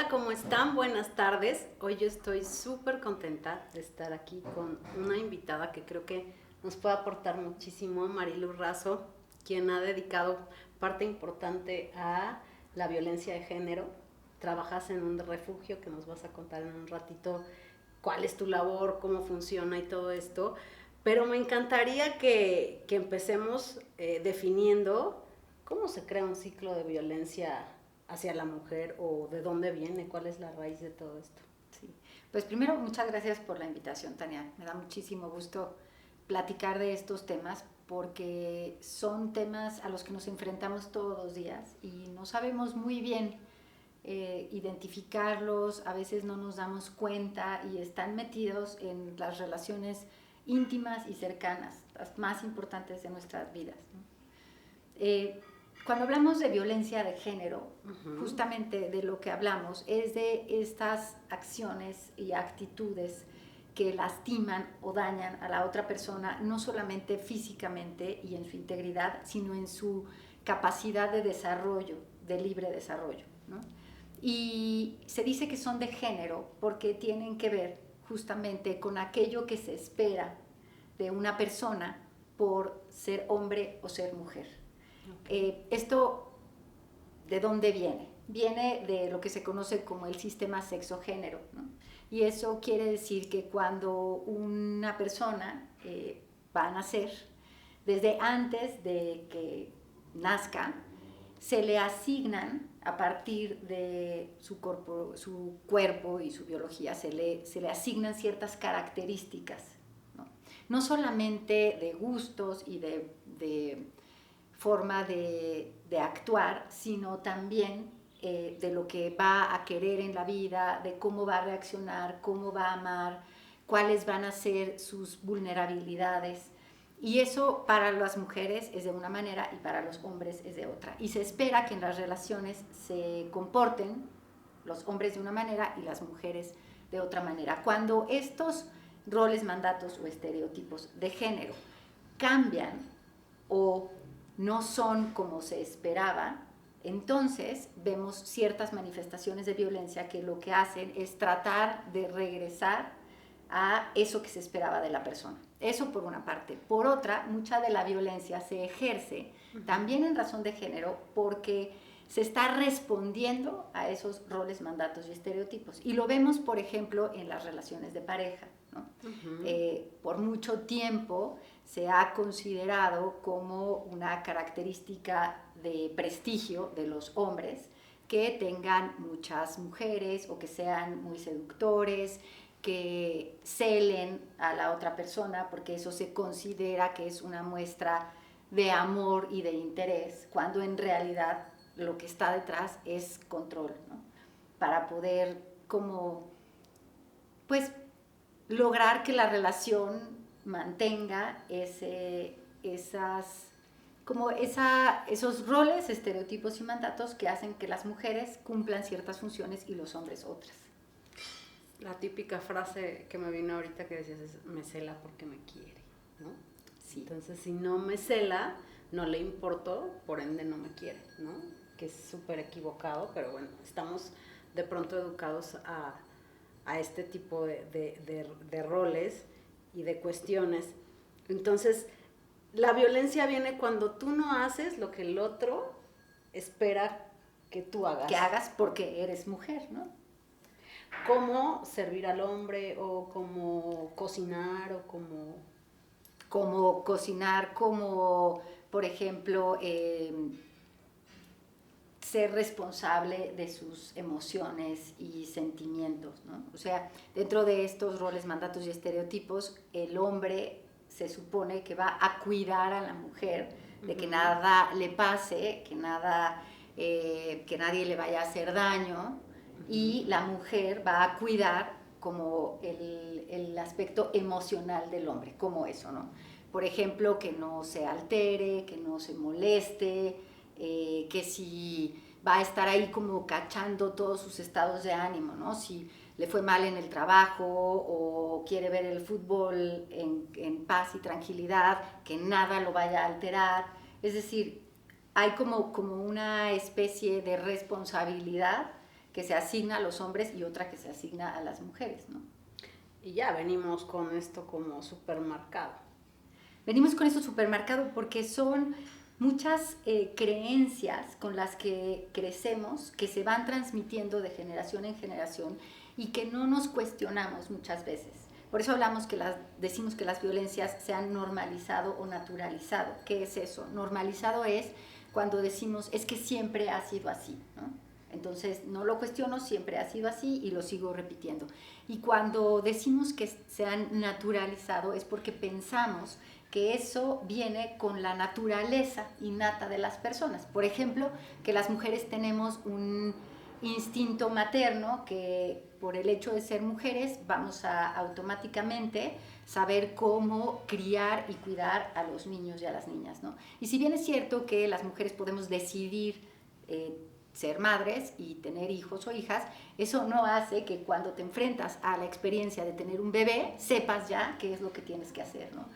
Hola, ¿cómo están? Buenas tardes. Hoy yo estoy súper contenta de estar aquí con una invitada que creo que nos puede aportar muchísimo, Marilu Razo, quien ha dedicado parte importante a la violencia de género. Trabajas en un refugio que nos vas a contar en un ratito cuál es tu labor, cómo funciona y todo esto. Pero me encantaría que empecemos definiendo cómo se crea un ciclo de violencia hacia la mujer o de dónde viene, cuál es la raíz de todo esto. Sí, pues primero muchas gracias por la invitación, Tania. Me da muchísimo gusto platicar de estos temas porque son temas a los que nos enfrentamos todos los días y no sabemos muy bien identificarlos, a veces no nos damos cuenta y están metidos en las relaciones íntimas y cercanas, las más importantes de nuestras vidas, ¿no? Cuando hablamos de violencia de género, justamente de lo que hablamos es de estas acciones y actitudes que lastiman o dañan a la otra persona, no solamente físicamente y en su integridad, sino en su capacidad de desarrollo, de libre desarrollo, ¿no? Y se dice que son de género porque tienen que ver justamente con aquello que se espera de una persona por ser hombre o ser mujer. Esto, ¿de dónde viene? Viene de lo que se conoce como el sistema sexo-género, ¿no? Y eso quiere decir que cuando una persona va a nacer, desde antes de que nazca, se le asignan, a partir de su cuerpo y su biología, se le asignan ciertas características, ¿no? No solamente de gustos y de forma de actuar, sino también de lo que va a querer en la vida, de cómo va a reaccionar, cómo va a amar, cuáles van a ser sus vulnerabilidades. Y eso para las mujeres es de una manera y para los hombres es de otra. Y se espera que en las relaciones se comporten los hombres de una manera y las mujeres de otra manera. Cuando estos roles, mandatos o estereotipos de género cambian o no son como se esperaba, entonces vemos ciertas manifestaciones de violencia que lo que hacen es tratar de regresar a eso que se esperaba de la persona. Eso por una parte. Por otra, mucha de la violencia se ejerce también en razón de género porque se está respondiendo a esos roles, mandatos y estereotipos. Y lo vemos, por ejemplo, en las relaciones de pareja, ¿no? Por mucho tiempo se ha considerado como una característica de prestigio de los hombres que tengan muchas mujeres o que sean muy seductores, que celen a la otra persona, porque eso se considera que es una muestra de amor y de interés, cuando en realidad lo que está detrás es control, ¿no? Para poder como, pues, lograr que la relación mantenga esos roles, estereotipos y mandatos que hacen que las mujeres cumplan ciertas funciones y los hombres otras. La típica frase que me vino ahorita que decías es, me cela porque me quiere, ¿no? Sí. Entonces, si no me cela, no le importo, por ende no me quiere, ¿no? Que es súper equivocado, pero bueno, estamos de pronto educados a este tipo de roles y de cuestiones. Entonces, la violencia viene cuando tú no haces lo que el otro espera que tú hagas. Que hagas porque eres mujer, ¿no? Cómo servir al hombre o cómo cocinar o cómo... Como cocinar, como, por ejemplo, ser responsable de sus emociones y sentimientos, ¿no? O sea, dentro de estos roles, mandatos y estereotipos, el hombre se supone que va a cuidar a la mujer de que nada le pase, que nadie le vaya a hacer daño, y la mujer va a cuidar como el aspecto emocional del hombre, como eso, ¿no? Por ejemplo, que no se altere, que no se moleste, que si va a estar ahí como cachando todos sus estados de ánimo, ¿no? Si le fue mal en el trabajo o quiere ver el fútbol en paz y tranquilidad, que nada lo vaya a alterar. Es decir, hay como una especie de responsabilidad que se asigna a los hombres y otra que se asigna a las mujeres, ¿no? Y ya venimos con esto como supermercado. Venimos con esto supermercado porque son muchas creencias con las que crecemos, que se van transmitiendo de generación en generación y que no nos cuestionamos muchas veces. Por eso decimos que las violencias se han normalizado o naturalizado. ¿Qué es eso? Normalizado es cuando decimos, es que siempre ha sido así, ¿no? Entonces no lo cuestiono, siempre ha sido así y lo sigo repitiendo. Y cuando decimos que se han naturalizado es porque pensamos que eso viene con la naturaleza innata de las personas. Por ejemplo, que las mujeres tenemos un instinto materno que por el hecho de ser mujeres vamos a automáticamente saber cómo criar y cuidar a los niños y a las niñas, ¿no? Y si bien es cierto que las mujeres podemos decidir ser madres y tener hijos o hijas, eso no hace que cuando te enfrentas a la experiencia de tener un bebé sepas ya qué es lo que tienes que hacer, ¿no?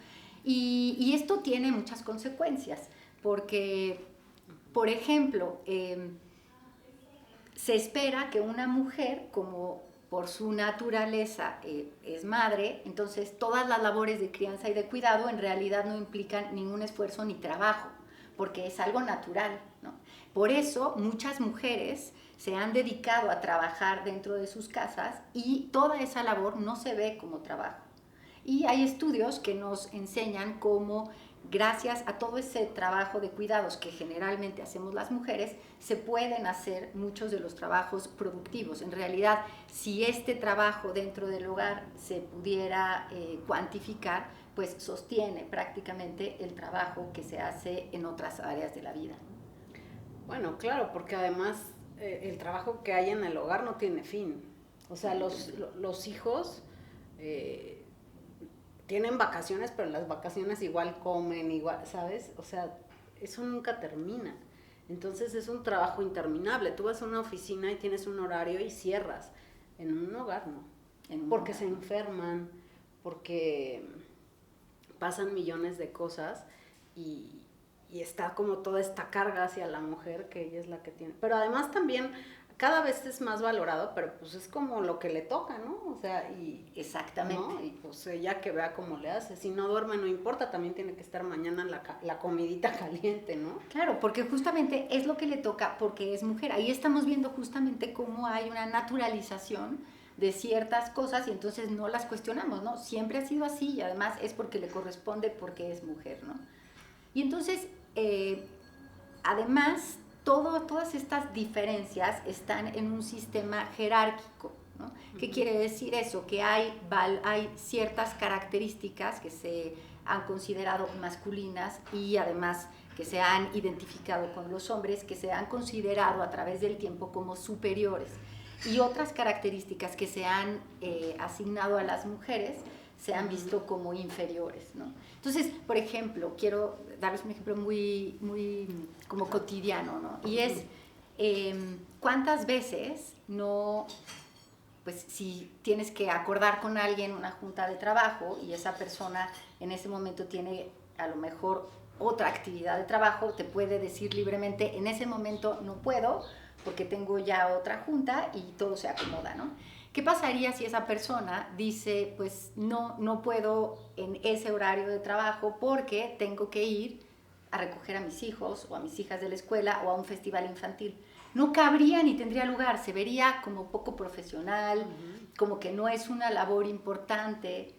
Y esto tiene muchas consecuencias, porque, por ejemplo, se espera que una mujer, como por su naturaleza es madre, entonces todas las labores de crianza y de cuidado en realidad no implican ningún esfuerzo ni trabajo, porque es algo natural, ¿no? Por eso muchas mujeres se han dedicado a trabajar dentro de sus casas y toda esa labor no se ve como trabajo. Y hay estudios que nos enseñan cómo, gracias a todo ese trabajo de cuidados que generalmente hacemos las mujeres, se pueden hacer muchos de los trabajos productivos. En realidad, si este trabajo dentro del hogar se pudiera cuantificar, pues sostiene prácticamente el trabajo que se hace en otras áreas de la vida. Bueno, claro, porque además el trabajo que hay en el hogar no tiene fin. O sea, los hijos tienen vacaciones, pero en las vacaciones igual comen, igual, ¿sabes? O sea, eso nunca termina. Entonces es un trabajo interminable. Tú vas a una oficina y tienes un horario y cierras. En un hogar no. Porque se enferman, porque pasan millones de cosas y está como toda esta carga hacia la mujer que ella es la que tiene. Pero además también cada vez es más valorado, pero pues es como lo que le toca, ¿no? O sea, y exactamente, ¿no? Y pues ella que vea cómo le hace. Si no duerme no importa, también tiene que estar mañana la comidita caliente, ¿no? Claro, porque justamente es lo que le toca porque es mujer. Ahí estamos viendo justamente cómo hay una naturalización de ciertas cosas y entonces no las cuestionamos, ¿no? Siempre ha sido así y además es porque le corresponde porque es mujer, ¿no? Y entonces, además, todas estas diferencias están en un sistema jerárquico, ¿no? ¿Qué quiere decir eso? Que hay ciertas características que se han considerado masculinas y además que se han identificado con los hombres, que se han considerado a través del tiempo como superiores. Y otras características que se han asignado a las mujeres se han visto como inferiores, ¿no? Entonces, por ejemplo, quiero darles un ejemplo muy, muy como cotidiano, ¿no? Y es, ¿cuántas veces no, pues si tienes que acordar con alguien una junta de trabajo y esa persona en ese momento tiene a lo mejor otra actividad de trabajo, te puede decir libremente, en ese momento no puedo porque tengo ya otra junta y todo se acomoda, ¿no? ¿Qué pasaría si esa persona dice, pues no puedo en ese horario de trabajo porque tengo que ir a recoger a mis hijos o a mis hijas de la escuela o a un festival infantil? No cabría ni tendría lugar, se vería como poco profesional, como que no es una labor importante,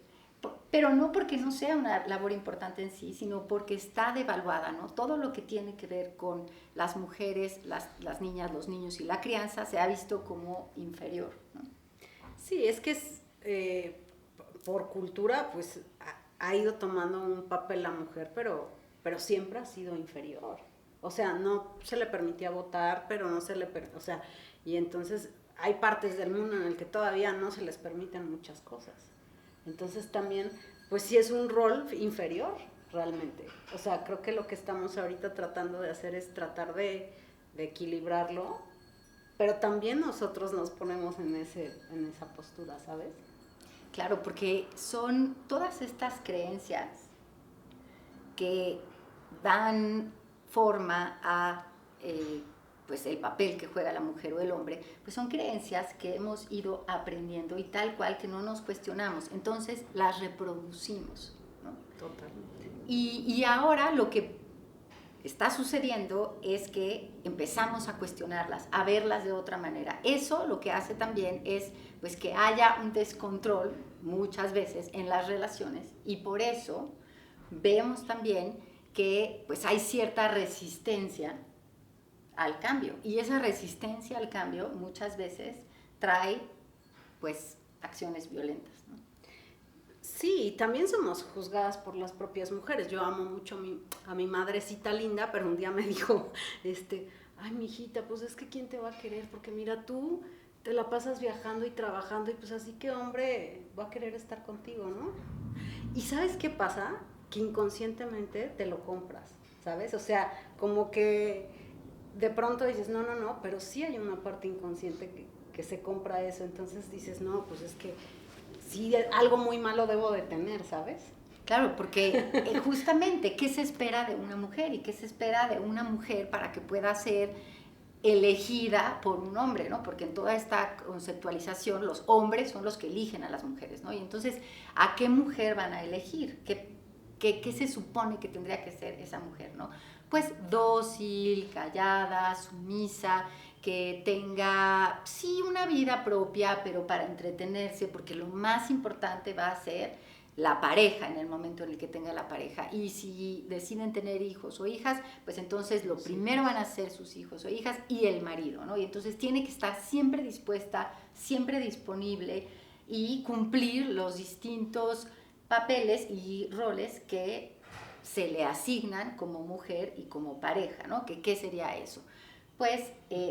pero no porque no sea una labor importante en sí, sino porque está devaluada, ¿no? Todo lo que tiene que ver con las mujeres, las niñas, los niños y la crianza se ha visto como inferior, ¿no? Sí, es que por cultura pues ha ido tomando un papel la mujer, pero siempre ha sido inferior. O sea, no se le permitía votar, pero no se le o sea, y entonces hay partes del mundo en el que todavía no se les permiten muchas cosas. Entonces también, pues sí es un rol inferior realmente. O sea, creo que lo que estamos ahorita tratando de hacer es tratar de equilibrarlo, pero también nosotros nos ponemos en esa postura, ¿sabes? Claro, porque son todas estas creencias que dan forma a pues el papel que juega la mujer o el hombre, pues son creencias que hemos ido aprendiendo y tal cual que no nos cuestionamos, entonces las reproducimos, ¿no? Totalmente. Y ahora lo que está sucediendo es que empezamos a cuestionarlas, a verlas de otra manera. Eso lo que hace también es pues que haya un descontrol muchas veces en las relaciones y por eso vemos también que pues hay cierta resistencia al cambio y esa resistencia al cambio muchas veces trae pues acciones violentas, ¿no? Sí, también somos juzgadas por las propias mujeres. Yo amo mucho a mi madrecita linda, pero un día me dijo, ay, mijita, pues es que ¿quién te va a querer? Porque mira, tú te la pasas viajando y trabajando y pues así que hombre va a querer estar contigo, ¿no? ¿Y sabes qué pasa? Que inconscientemente te lo compras, ¿sabes? O sea, como que de pronto dices, no, pero sí hay una parte inconsciente que se compra eso. Entonces dices, no, pues es que sí, algo muy malo debo de tener, ¿sabes? Claro, porque justamente, ¿qué se espera de una mujer? ¿Y qué se espera de una mujer para que pueda ser elegida por un hombre, ¿no? Porque en toda esta conceptualización los hombres son los que eligen a las mujeres, ¿no? Y entonces, ¿a qué mujer van a elegir? ¿Qué se supone que tendría que ser esa mujer, ¿no? Pues dócil, callada, sumisa, que tenga, sí, una vida propia, pero para entretenerse, porque lo más importante va a ser la pareja en el momento en el que tenga la pareja. Y si deciden tener hijos o hijas, pues entonces lo primero van a ser sus hijos o hijas y el marido, ¿no? Y entonces tiene que estar siempre dispuesta, siempre disponible y cumplir los distintos papeles y roles que se le asignan como mujer y como pareja, ¿no? ¿Qué sería eso? Pues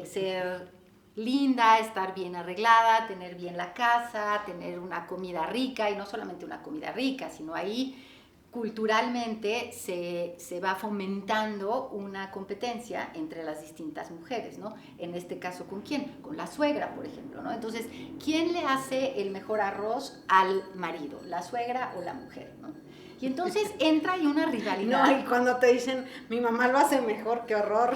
ser linda, estar bien arreglada, tener bien la casa, tener una comida rica, y no solamente una comida rica, sino ahí culturalmente se va fomentando una competencia entre las distintas mujeres, ¿no? En este caso, ¿con quién? Con la suegra, por ejemplo, ¿no? Entonces, ¿quién le hace el mejor arroz al marido? ¿La suegra o la mujer, ¿no? Y entonces entra ahí una rivalidad. No, y cuando te dicen, mi mamá lo hace mejor, qué horror.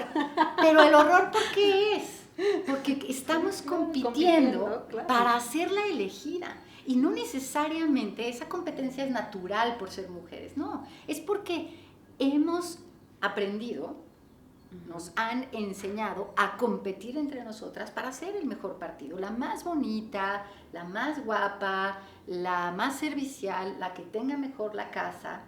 Pero el horror, ¿por qué es? Porque estamos compitiendo claro, para hacerla elegida. Y no necesariamente esa competencia es natural por ser mujeres, no. Es porque hemos aprendido, nos han enseñado a competir entre nosotras para ser el mejor partido. La más bonita, la más guapa, la más servicial, la que tenga mejor la casa.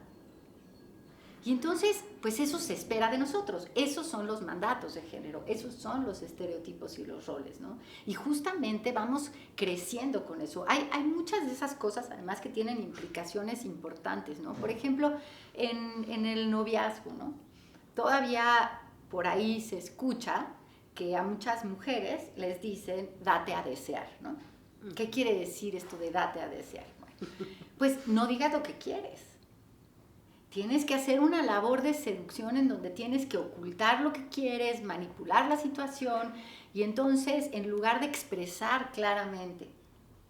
Y entonces, pues eso se espera de nosotros. Esos son los mandatos de género, esos son los estereotipos y los roles, ¿no? Y justamente vamos creciendo con eso. Hay muchas de esas cosas, además, que tienen implicaciones importantes, ¿no? Por ejemplo, en el noviazgo, ¿no? Todavía por ahí se escucha que a muchas mujeres les dicen, date a desear, ¿no? ¿Qué quiere decir esto de date a desear? Bueno, pues no digas lo que quieres. Tienes que hacer una labor de seducción en donde tienes que ocultar lo que quieres, manipular la situación y entonces en lugar de expresar claramente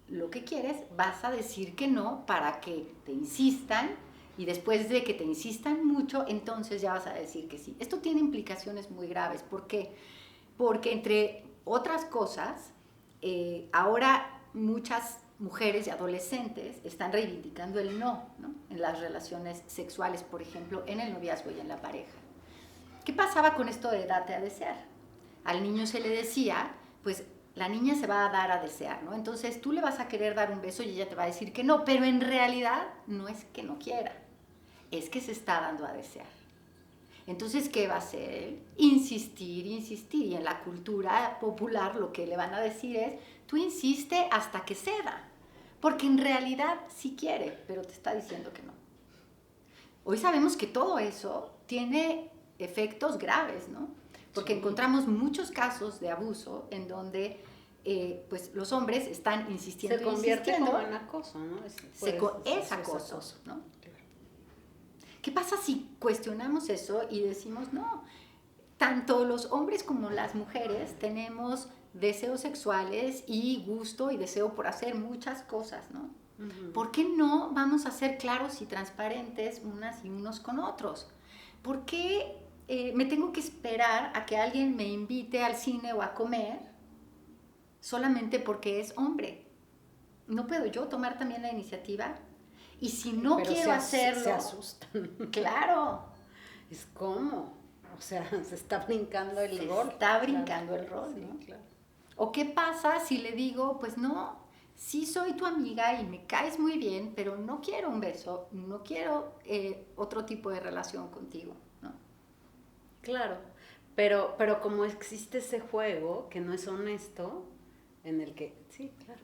lo que quieres, vas a decir que no para que te insistan y después de que te insistan mucho, entonces ya vas a decir que sí. Esto tiene implicaciones muy graves. ¿Por qué? Porque entre otras cosas, ahora muchas mujeres y adolescentes están reivindicando el no, ¿no? En las relaciones sexuales, por ejemplo, en el noviazgo y en la pareja. ¿Qué pasaba con esto de date a desear? Al niño se le decía, pues la niña se va a dar a desear, ¿no? Entonces tú le vas a querer dar un beso y ella te va a decir que no, pero en realidad no es que no quiera, es que se está dando a desear. Entonces, ¿qué va a hacer él? Insistir, insistir. Y en la cultura popular lo que le van a decir es, tú insiste hasta que ceda. Porque en realidad sí quiere, pero te está diciendo que no. Hoy sabemos que todo eso tiene efectos graves, ¿no? Porque sí, encontramos muchos casos de abuso en donde pues los hombres están insistiendo. Se convierte como en acoso, ¿no? Es acoso, ¿no? ¿Qué pasa si cuestionamos eso y decimos, no, tanto los hombres como las mujeres tenemos deseos sexuales y gusto y deseo por hacer muchas cosas, ¿no? Uh-huh. ¿Por qué no vamos a ser claros y transparentes unas y unos con otros? ¿Por qué me tengo que esperar a que alguien me invite al cine o a comer solamente porque es hombre. ¿No puedo yo tomar también la iniciativa? Y si no Pero quiero hacerlo... se asustan. Claro. Es como, o sea, se está brincando el rol. Se está brincando el rol, Sí, ¿no? claro. ¿O qué pasa si le digo, pues no, sí soy tu amiga y me caes muy bien, pero no quiero un beso, no quiero otro tipo de relación contigo, ¿no? Claro, pero como existe ese juego que no es honesto, en el que, sí, claro.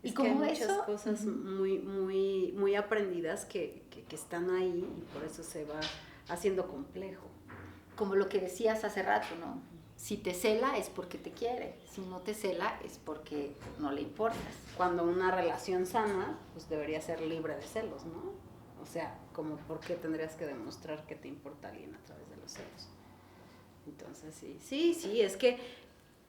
Y Es que hay como muchas eso, cosas muy aprendidas que están ahí y por eso se va haciendo complejo. como lo que decías hace rato, ¿no? Si te cela es porque te quiere, si no te cela es porque no le importas. Cuando una relación sana, pues debería ser libre de celos, ¿no? O sea, como por qué tendrías que demostrar que te importa alguien a través de los celos. Entonces, sí, es que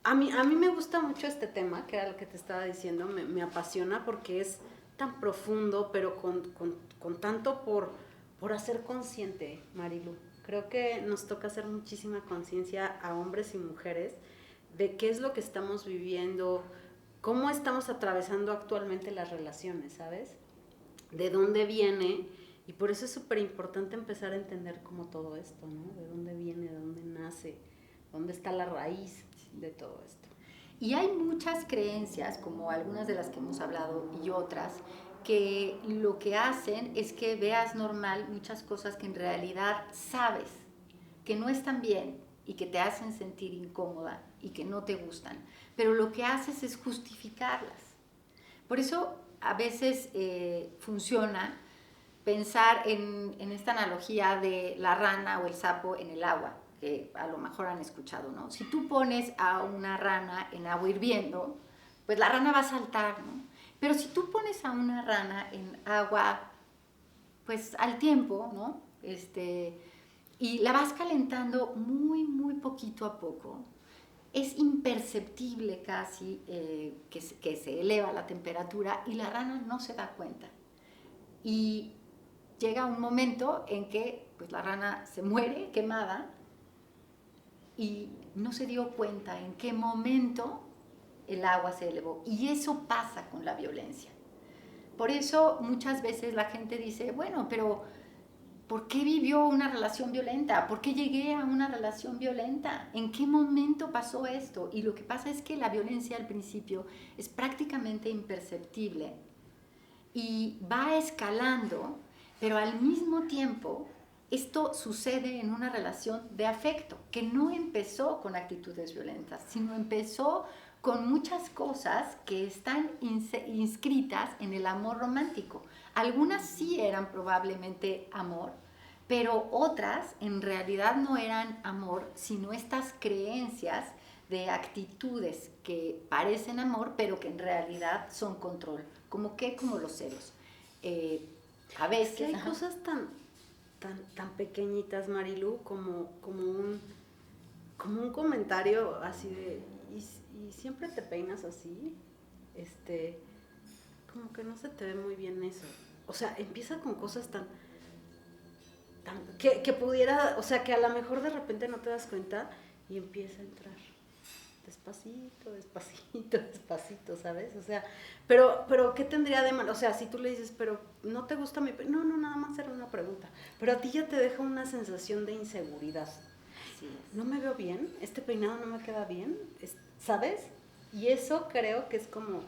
a mí me gusta mucho este tema, que era lo que te estaba diciendo, me apasiona porque es tan profundo, pero con tanto por hacer consciente, Marilu. Creo que nos toca hacer muchísima conciencia a hombres y mujeres de qué es lo que estamos viviendo, cómo estamos atravesando actualmente las relaciones, ¿sabes? De dónde viene, y por eso es súper importante empezar a entender como todo esto, ¿no? De dónde viene, de dónde nace, dónde está la raíz de todo esto. Y hay muchas creencias, como algunas de las que hemos hablado y otras, que lo que hacen es que veas normal muchas cosas que en realidad sabes que no están bien y que te hacen sentir incómoda y que no te gustan, pero lo que haces es justificarlas. Por eso a veces funciona pensar en esta analogía de la rana o el sapo en el agua, que a lo mejor han escuchado, ¿no? Si tú pones a una rana en agua hirviendo, pues la rana va a saltar, ¿no? Pero si tú pones a una rana en agua, pues al tiempo, ¿no? Y la vas calentando muy poquito a poco, es imperceptible casi que se eleva la temperatura y la rana no se da cuenta. Y llega un momento en que pues, la rana se muere quemada y no se dio cuenta en qué momento el agua se elevó. Y eso pasa con la violencia. Por eso muchas veces la gente dice, bueno, pero ¿por qué vivió una relación violenta? ¿Por qué llegué a una relación violenta? ¿En qué momento pasó esto? Y lo que pasa es que la violencia al principio es prácticamente imperceptible y va escalando, pero al mismo tiempo esto sucede en una relación de afecto, que no empezó con actitudes violentas, sino empezó con muchas cosas que están inscritas en el amor romántico. Algunas sí eran probablemente amor, pero otras en realidad no eran amor, sino estas creencias de actitudes que parecen amor, pero que en realidad son control. Como los celos. A veces... Es que hay cosas tan pequeñitas, Marilu, como un comentario así de, y siempre te peinas así, como que no se te ve muy bien eso. O sea, empieza con cosas que pudiera, o sea, que a lo mejor de repente no te das cuenta y empieza a entrar despacito, ¿sabes? O sea, pero ¿qué tendría de malo? O sea, si tú le dices, pero no te gusta mi peinado, no, nada más era una pregunta, pero a ti ya te deja una sensación de inseguridad. Sí. ¿No me veo bien? ¿Este peinado no me queda bien? ¿Sabes? Y eso creo que es como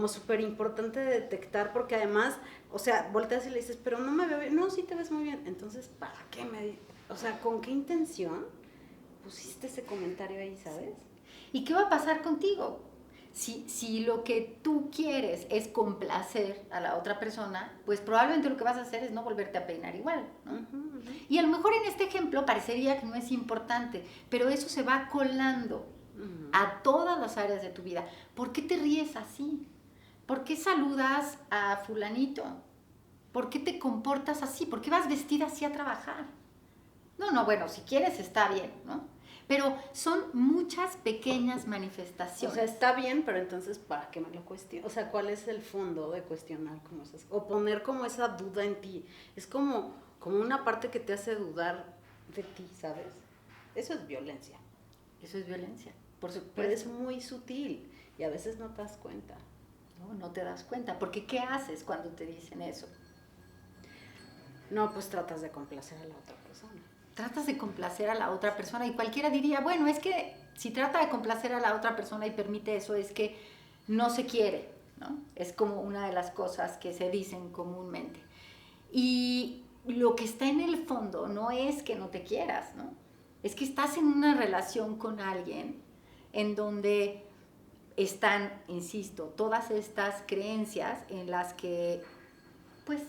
súper importante de detectar, porque además, o sea, volteas y le dices, pero no me veo bien. No, sí te ves muy bien. Entonces, ¿para qué o sea, con qué intención pusiste ese comentario ahí, ¿sabes? ¿Y qué va a pasar contigo? Si lo que tú quieres es complacer a la otra persona, pues probablemente lo que vas a hacer es no volverte a peinar igual, ¿no? Uh-huh. Y a lo mejor en este ejemplo parecería que no es importante, pero eso se va colando a todas las áreas de tu vida. ¿Por qué te ríes así? ¿Por qué saludas a fulanito? ¿Por qué te comportas así? ¿Por qué vas vestida así a trabajar? No, bueno, si quieres está bien, ¿no? Pero son muchas pequeñas manifestaciones. O sea, está bien, pero entonces, ¿para qué me lo cuestiono? O sea, ¿cuál es el fondo de cuestionar como esas? O poner como esa duda en ti. Es como una parte que te hace dudar de ti, ¿sabes? Eso es violencia. Eso es violencia, por supuesto. Pero es muy sutil y a veces no te das cuenta. No te das cuenta, porque ¿qué haces cuando te dicen eso? No, pues tratas de complacer a la otra persona. Tratas de complacer a la otra persona y cualquiera diría, bueno, es que si trata de complacer a la otra persona y permite eso, es que no se quiere, ¿no? Es como una de las cosas que se dicen comúnmente. Y lo que está en el fondo no es que no te quieras, ¿no? Es que estás en una relación con alguien en donde están, insisto, todas estas creencias en las que, pues,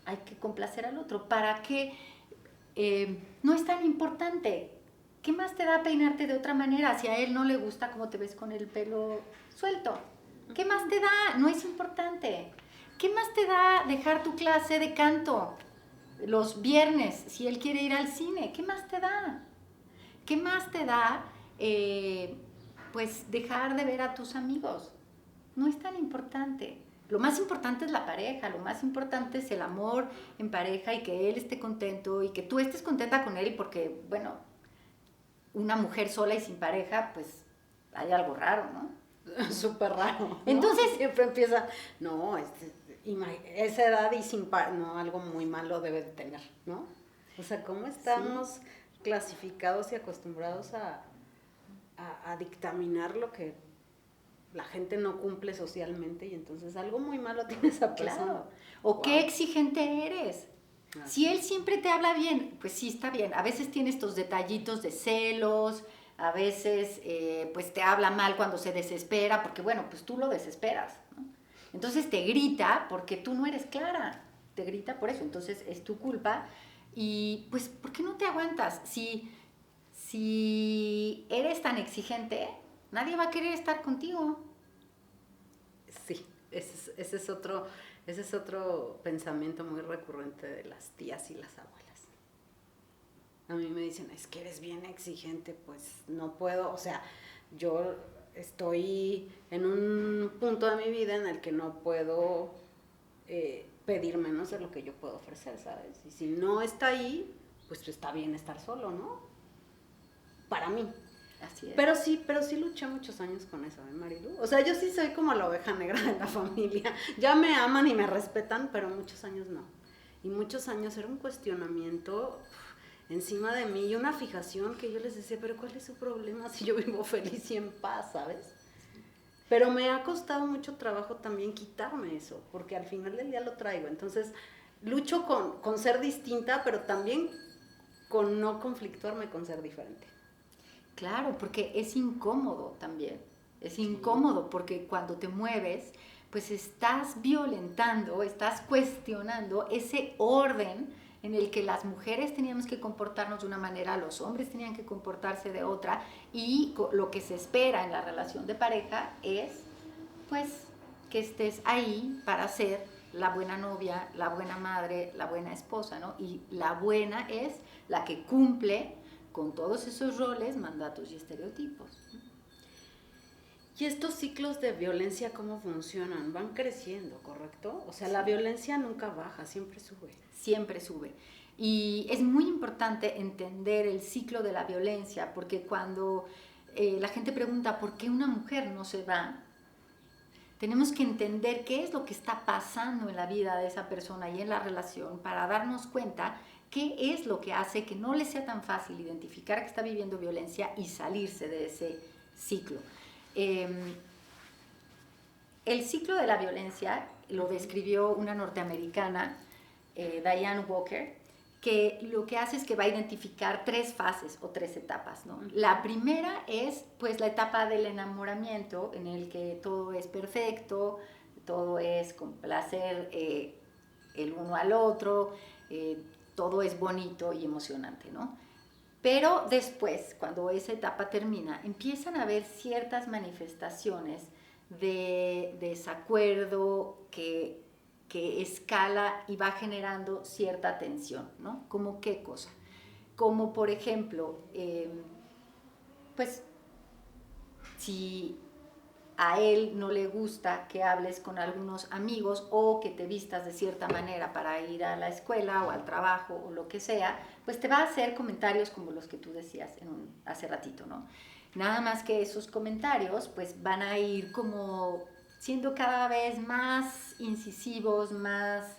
hay que complacer al otro. ¿Para qué? No es tan importante. ¿Qué más te da peinarte de otra manera si a él no le gusta cómo te ves con el pelo suelto? ¿Qué más te da? No es importante. ¿Qué más te da dejar tu clase de canto los viernes si él quiere ir al cine? ¿Qué más te da? ¿Qué más te da, pues, dejar de ver a tus amigos? No es tan importante. Lo más importante es la pareja, lo más importante es el amor en pareja y que él esté contento y que tú estés contenta con él porque, bueno, una mujer sola y sin pareja, pues hay algo raro, ¿no? Súper raro, ¿no? Entonces, siempre empieza, no, esa edad y sin no, algo muy malo debe de tener, ¿no? O sea, ¿cómo estamos clasificados y acostumbrados a dictaminar lo que la gente no cumple socialmente y entonces algo muy malo tiene esa persona? claro. O qué exigente eres. Si él siempre te habla bien, pues sí, está bien. A veces tiene estos detallitos de celos, a veces pues te habla mal cuando se desespera, porque bueno, pues tú lo desesperas, ¿no? Entonces te grita porque tú no eres clara, te grita por eso, entonces es tu culpa. Y pues, ¿por qué no te aguantas? Si eres tan exigente, nadie va a querer estar contigo. Sí, ese es otro pensamiento muy recurrente de las tías y las abuelas. A mí me dicen, es que eres bien exigente, pues no puedo, o sea, yo estoy en un punto de mi vida en el que no puedo pedir menos de lo que yo puedo ofrecer, ¿sabes? Y si no está ahí, pues está bien estar solo, ¿no? Para mí. Así es. Pero sí luché muchos años con eso, ¿eh, Marilu? O sea, yo sí soy como la oveja negra de la familia. Ya me aman y me respetan, pero muchos años no. Y muchos años era un cuestionamiento encima de mí y una fijación que yo les decía, pero ¿cuál es su problema si yo vivo feliz y en paz, ¿sabes? Pero me ha costado mucho trabajo también quitarme eso, porque al final del día lo traigo. Entonces, lucho con ser distinta, pero también con no conflictuarme con ser diferente. Claro, porque es incómodo también. Es incómodo porque cuando te mueves, pues estás violentando, estás cuestionando ese orden en el que las mujeres teníamos que comportarnos de una manera, los hombres tenían que comportarse de otra, y lo que se espera en la relación de pareja es, pues, que estés ahí para ser la buena novia, la buena madre, la buena esposa, ¿no? Y la buena es la que cumple con todos esos roles, mandatos y estereotipos. Y estos ciclos de violencia, ¿cómo funcionan? Van creciendo, ¿correcto? O sea, la violencia nunca baja, siempre sube. Siempre sube. Y es muy importante entender el ciclo de la violencia, porque cuando la gente pregunta por qué una mujer no se va, tenemos que entender qué es lo que está pasando en la vida de esa persona y en la relación para darnos cuenta qué es lo que hace que no le sea tan fácil identificar que está viviendo violencia y salirse de ese ciclo. El ciclo de la violencia lo describió una norteamericana, Diane Walker, que lo que hace es que va a identificar 3 fases o 3 etapas, ¿no? La primera es pues la etapa del enamoramiento, en el que todo es perfecto, todo es complacer el uno al otro, todo es bonito y emocionante, ¿no? Pero después, cuando esa etapa termina, empiezan a haber ciertas manifestaciones de desacuerdo que escala y va generando cierta tensión, ¿no? ¿Como qué cosa? Como por ejemplo, pues si a él no le gusta que hables con algunos amigos o que te vistas de cierta manera para ir a la escuela o al trabajo o lo que sea, pues te va a hacer comentarios como los que tú decías hace ratito, ¿no? Nada más que esos comentarios pues van a ir como siendo cada vez más incisivos, más,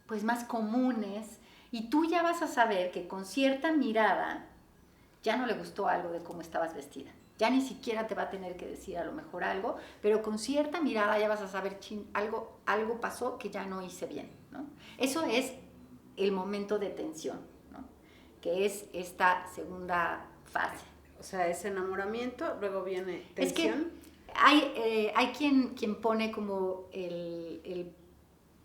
pues más comunes, y tú ya vas a saber que con cierta mirada ya no le gustó algo de cómo estabas vestida. Ya ni siquiera te va a tener que decir a lo mejor algo, pero con cierta mirada ya vas a saber, algo pasó que ya no hice bien, ¿no? Eso es el momento de tensión, ¿no? Que es esta segunda fase. O sea, es enamoramiento, luego viene tensión. Es que hay quien pone como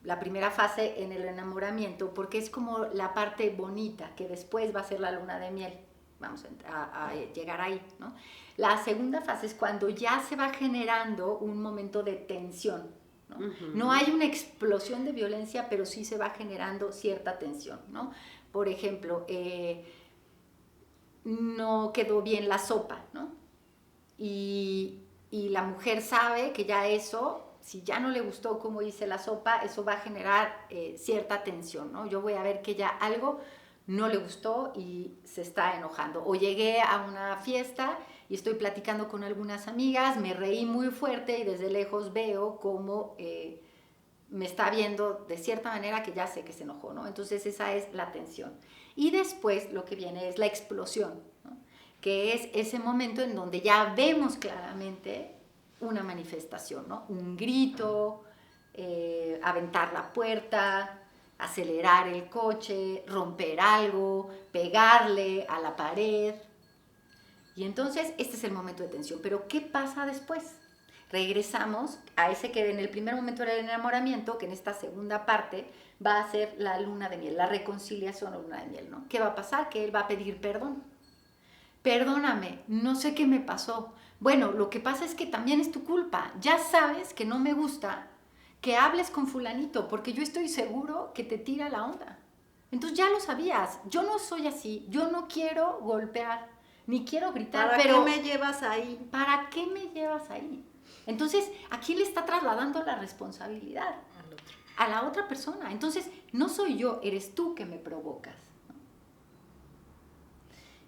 la primera fase en el enamoramiento, porque es como la parte bonita, que después va a ser la luna de miel. Vamos a llegar ahí, ¿no? La segunda fase es cuando ya se va generando un momento de tensión, ¿no? No hay una explosión de violencia, pero sí se va generando cierta tensión, ¿no? Por ejemplo, no quedó bien la sopa, ¿no? Y la mujer sabe que ya eso, si ya no le gustó cómo hice la sopa, eso va a generar cierta tensión, ¿no? Yo voy a ver que ya algo no le gustó y se está enojando. O llegué a una fiesta y estoy platicando con algunas amigas, me reí muy fuerte y desde lejos veo cómo me está viendo de cierta manera que ya sé que se enojó, ¿no? Entonces esa es la tensión. Y después lo que viene es la explosión, ¿no? Que es ese momento en donde ya vemos claramente una manifestación, ¿no? Un grito, aventar la puerta, acelerar el coche, romper algo, pegarle a la pared. Y entonces este es el momento de tensión. Pero ¿qué pasa después? Regresamos a ese que en el primer momento era el enamoramiento, que en esta segunda parte va a ser la luna de miel, la reconciliación o luna de miel, ¿no? ¿Qué va a pasar? Que él va a pedir perdón. Perdóname, no sé qué me pasó. Bueno, lo que pasa es que también es tu culpa. Ya sabes que no me gusta que hables con fulanito, porque yo estoy seguro que te tira la onda. Entonces ya lo sabías, yo no soy así, yo no quiero golpear, ni quiero gritar, ¿Para pero... qué me llevas ahí? ¿Para qué me llevas ahí? Entonces, ¿a quién le está trasladando la responsabilidad? Al otro. A la otra persona. Entonces, no soy yo, eres tú que me provocas.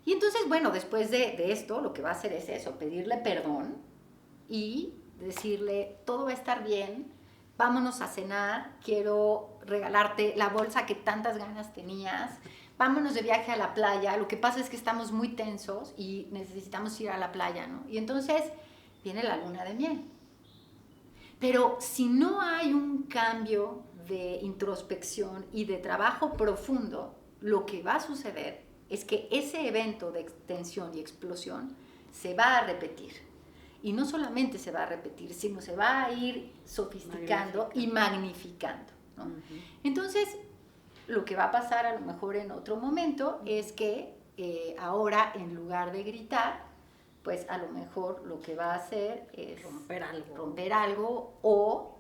Y entonces, bueno, después de esto, lo que va a hacer es eso, pedirle perdón y decirle, todo va a estar bien, vámonos a cenar, quiero regalarte la bolsa que tantas ganas tenías, vámonos de viaje a la playa, lo que pasa es que estamos muy tensos y necesitamos ir a la playa, ¿no? Y entonces viene la luna de miel. Pero si no hay un cambio de introspección y de trabajo profundo, lo que va a suceder es que ese evento de tensión y explosión se va a repetir. Y no solamente se va a repetir, sino se va a ir sofisticando y magnificando, ¿no? Entonces, lo que va a pasar a lo mejor en otro momento es que ahora, en lugar de gritar, pues a lo mejor lo que va a hacer es romper algo o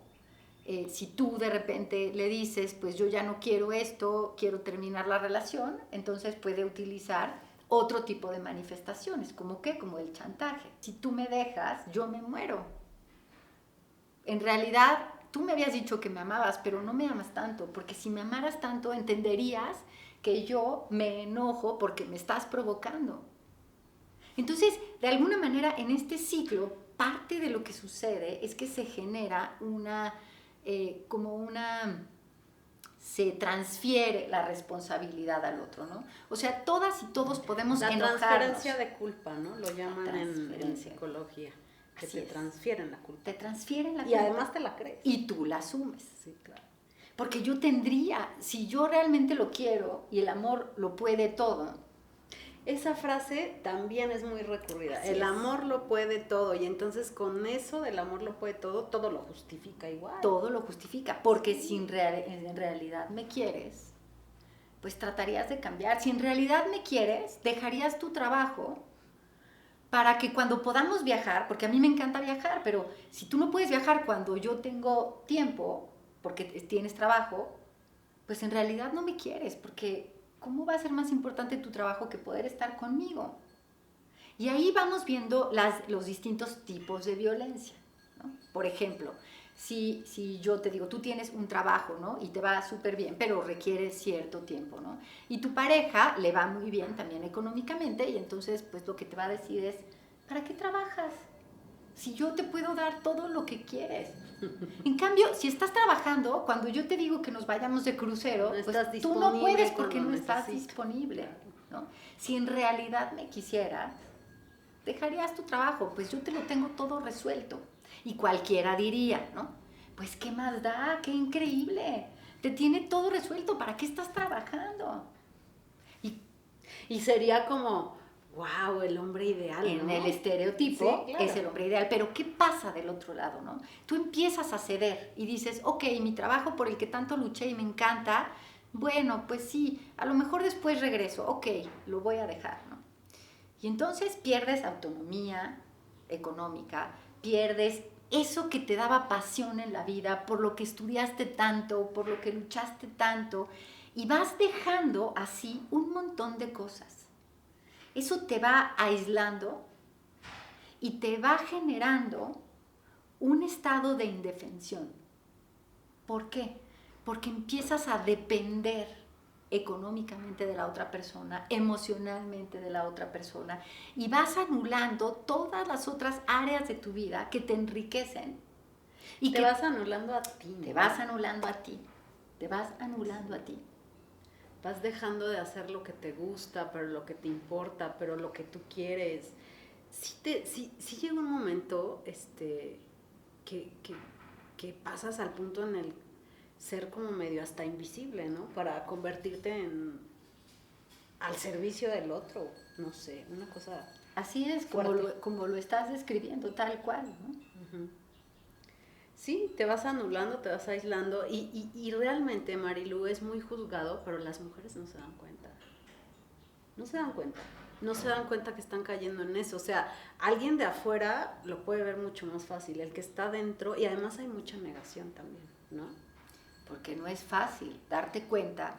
si tú de repente le dices, pues yo ya no quiero esto, quiero terminar la relación, entonces puede utilizar otro tipo de manifestaciones, ¿como qué? Como el chantaje. Si tú me dejas, yo me muero. En realidad, tú me habías dicho que me amabas, pero no me amas tanto, porque si me amaras tanto, entenderías que yo me enojo porque me estás provocando. Entonces, de alguna manera, en este ciclo, parte de lo que sucede es que se genera se transfiere la responsabilidad al otro, ¿no? O sea, todas y todos podemos enojarnos. La transferencia de culpa, ¿no? Lo llaman en psicología. Que te transfieren la culpa. Te transfieren la culpa. Y además te la crees. Y tú la asumes. Sí, claro. Porque yo tendría, si yo realmente lo quiero y el amor lo puede todo. Esa frase también es muy recurrida. El amor lo puede todo. Y entonces con eso del amor lo puede todo, todo lo justifica igual. Todo lo justifica. Porque si en realidad me quieres, pues tratarías de cambiar. Si en realidad me quieres, dejarías tu trabajo para que cuando podamos viajar, porque a mí me encanta viajar, pero si tú no puedes viajar cuando yo tengo tiempo, porque tienes trabajo, pues en realidad no me quieres, porque ¿cómo va a ser más importante tu trabajo que poder estar conmigo? Y ahí vamos viendo los distintos tipos de violencia, ¿no? Por ejemplo, si yo te digo, tú tienes un trabajo, ¿no? Y te va súper bien, pero requiere cierto tiempo, ¿no? Y tu pareja le va muy bien también económicamente y entonces pues lo que te va a decir es, ¿para qué trabajas? Si yo te puedo dar todo lo que quieres. En cambio, si estás trabajando, cuando yo te digo que nos vayamos de crucero, No pues estás tú no disponible puedes porque cuando no estás necesito. disponible, ¿no? Si en realidad me quisieras, dejarías tu trabajo, pues yo te lo tengo todo resuelto. Y cualquiera diría, ¿no? Pues qué más da, qué increíble. Te tiene todo resuelto, ¿para qué estás trabajando? Y sería como, wow, el hombre ideal, En ¿no? el estereotipo Sí, claro. es el hombre ideal, pero ¿qué pasa del otro lado, no? Tú empiezas a ceder y dices, ok, mi trabajo por el que tanto luché y me encanta, bueno, pues sí, a lo mejor después regreso, ok, lo voy a dejar, ¿no? Y entonces pierdes autonomía económica, pierdes eso que te daba pasión en la vida, por lo que estudiaste tanto, por lo que luchaste tanto, y vas dejando así un montón de cosas. Eso te va aislando y te va generando un estado de indefensión. ¿Por qué? Porque empiezas a depender económicamente de la otra persona, emocionalmente de la otra persona, y vas anulando todas las otras áreas de tu vida que te enriquecen. Y te vas anulando a ti, ¿no? Te vas anulando a ti. Te vas anulando a ti. Vas dejando de hacer lo que te gusta, pero lo que te importa, pero lo que tú quieres. Sí llega un momento que pasas al punto en el ser como medio hasta invisible, ¿no? Para convertirte al servicio del otro, no sé, una cosa. Así es, como lo estás describiendo, tal cual, ¿no? Uh-huh. Sí, te vas anulando, te vas aislando y realmente, Marilu, es muy juzgado, pero las mujeres no se dan cuenta. No se dan cuenta. No se dan cuenta que están cayendo en eso. O sea, alguien de afuera lo puede ver mucho más fácil. El que está dentro, y además hay mucha negación también, ¿no? Porque no es fácil darte cuenta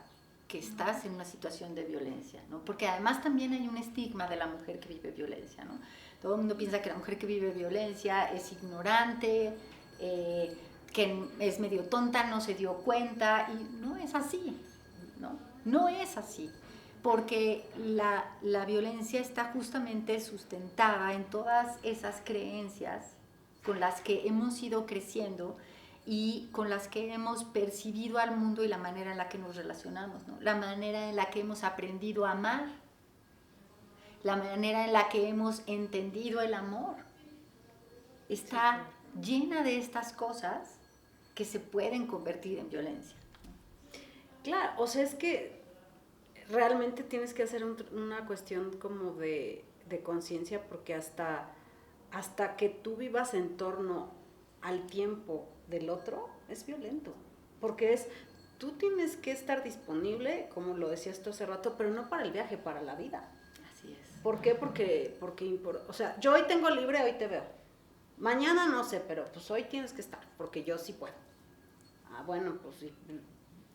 que estás en una situación de violencia, ¿no? Porque además también hay un estigma de la mujer que vive violencia, ¿no? Todo el mundo piensa que la mujer que vive violencia es ignorante, que es medio tonta, no se dio cuenta, y no es así, ¿no? No es así, porque la violencia está justamente sustentada en todas esas creencias con las que hemos ido creciendo y con las que hemos percibido al mundo y la manera en la que nos relacionamos, ¿no? La manera en la que hemos aprendido a amar, la manera en la que hemos entendido el amor. Está llena de estas cosas que se pueden convertir en violencia. Claro, o sea, es que realmente tienes que hacer una cuestión como de conciencia, porque hasta que tú vivas en torno al tiempo del otro, es violento. Porque tú tienes que estar disponible, como lo decías tú hace rato, pero no para el viaje, para la vida. Así es. ¿Por qué? Porque o sea, yo hoy tengo libre, hoy te veo. Mañana no sé, pero pues hoy tienes que estar, porque yo sí puedo. Ah, bueno, pues sí.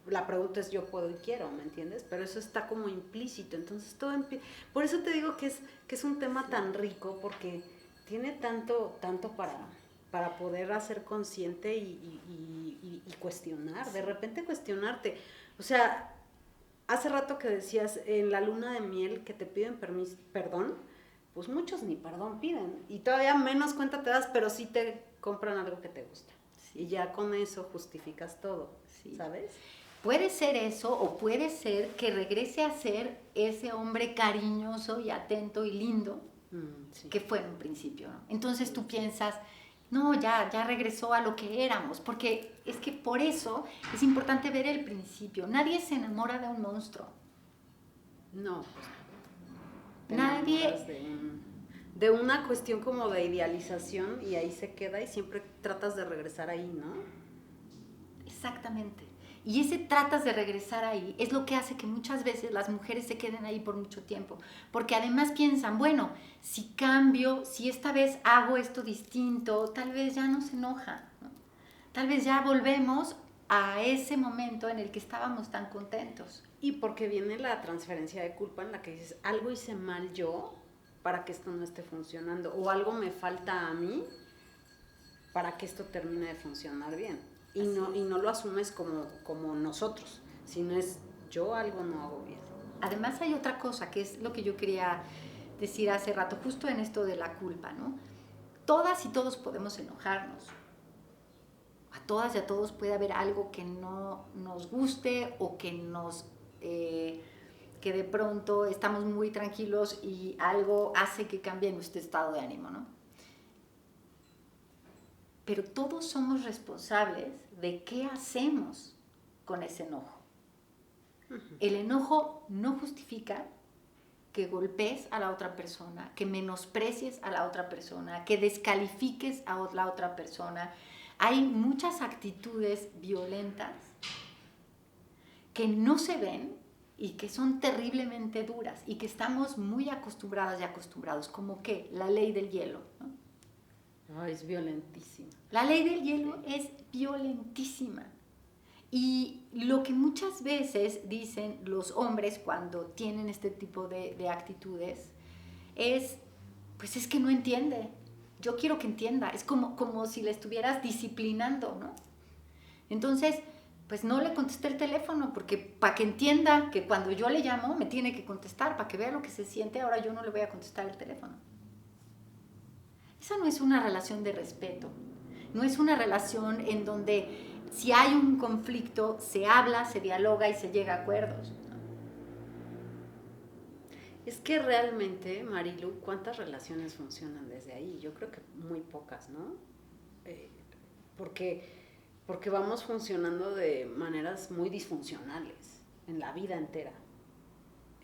La pregunta es yo puedo y quiero, ¿me entiendes? Pero eso está como implícito, entonces todo por eso te digo que es un tema tan rico, porque tiene tanto para poder hacer consciente y cuestionar, de repente cuestionarte. O sea, hace rato que decías en la luna de miel que te piden perdón, pues muchos ni perdón piden, y todavía menos cuenta te das, pero sí te compran algo que te gusta. Sí. Y ya con eso justificas todo, sí. ¿Sabes? Puede ser eso, o puede ser que regrese a ser ese hombre cariñoso y atento y lindo sí. que fue en un principio, ¿no? Entonces sí. Tú piensas, no, ya regresó a lo que éramos, porque es que por eso es importante ver el principio. Nadie se enamora de un monstruo. No. Nadie... De una cuestión como de idealización, y ahí se queda y siempre tratas de regresar ahí, ¿no? Exactamente. Y ese tratas de regresar ahí es lo que hace que muchas veces las mujeres se queden ahí por mucho tiempo. Porque además piensan, bueno, si cambio, si esta vez hago esto distinto, tal vez ya no se enoja, ¿no? Tal vez ya volvemos a ese momento en el que estábamos tan contentos. Y porque viene la transferencia de culpa en la que dices, algo hice mal yo, para que esto no esté funcionando, o algo me falta a mí para que esto termine de funcionar bien. Y no lo asumes como nosotros, sino es yo algo no hago bien. Además hay otra cosa, que es lo que yo quería decir hace rato, justo en esto de la culpa, ¿no? Todas y todos podemos enojarnos. A todas y a todos puede haber algo que no nos guste o que que de pronto estamos muy tranquilos y algo hace que cambie nuestro estado de ánimo, ¿no? Pero todos somos responsables de qué hacemos con ese enojo. El enojo no justifica que golpees a la otra persona, que menosprecies a la otra persona, que descalifiques a la otra persona. Hay muchas actitudes violentas que no se ven y que son terriblemente duras y que estamos muy acostumbradas y acostumbrados, como que la ley del hielo, ¿no? Ay, es violentísima. La ley del hielo es violentísima. Y lo que muchas veces dicen los hombres cuando tienen este tipo de actitudes es, pues es que no entiende. Yo quiero que entienda. Es como si le estuvieras disciplinando, ¿no? Entonces, pues no le contesté el teléfono porque para que entienda que cuando yo le llamo me tiene que contestar, para que vea lo que se siente, ahora yo no le voy a contestar el teléfono. Esa no es una relación de respeto. No es una relación en donde si hay un conflicto, se habla, se dialoga y se llega a acuerdos. Es que realmente, Marilu, ¿cuántas relaciones funcionan desde ahí? Yo creo que muy pocas, ¿no? Porque vamos funcionando de maneras muy disfuncionales en la vida entera.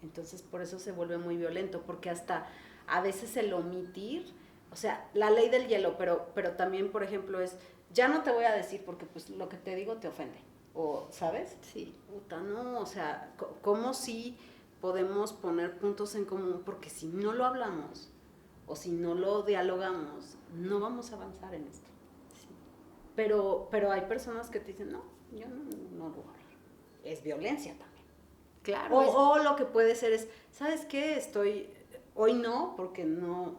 Entonces, por eso se vuelve muy violento, porque hasta a veces el omitir, o sea, la ley del hielo, pero también, por ejemplo, es, ya no te voy a decir porque pues lo que te digo te ofende, o, ¿sabes? Sí. Puta, no, o sea, ¿cómo si podemos poner puntos en común? Porque si no lo hablamos, o si no lo dialogamos, no vamos a avanzar en esto. Sí. Pero hay personas que te dicen, no, yo no lo voy a hablar. Es violencia también. Claro. O lo que puede ser es, ¿sabes qué? Hoy no, porque no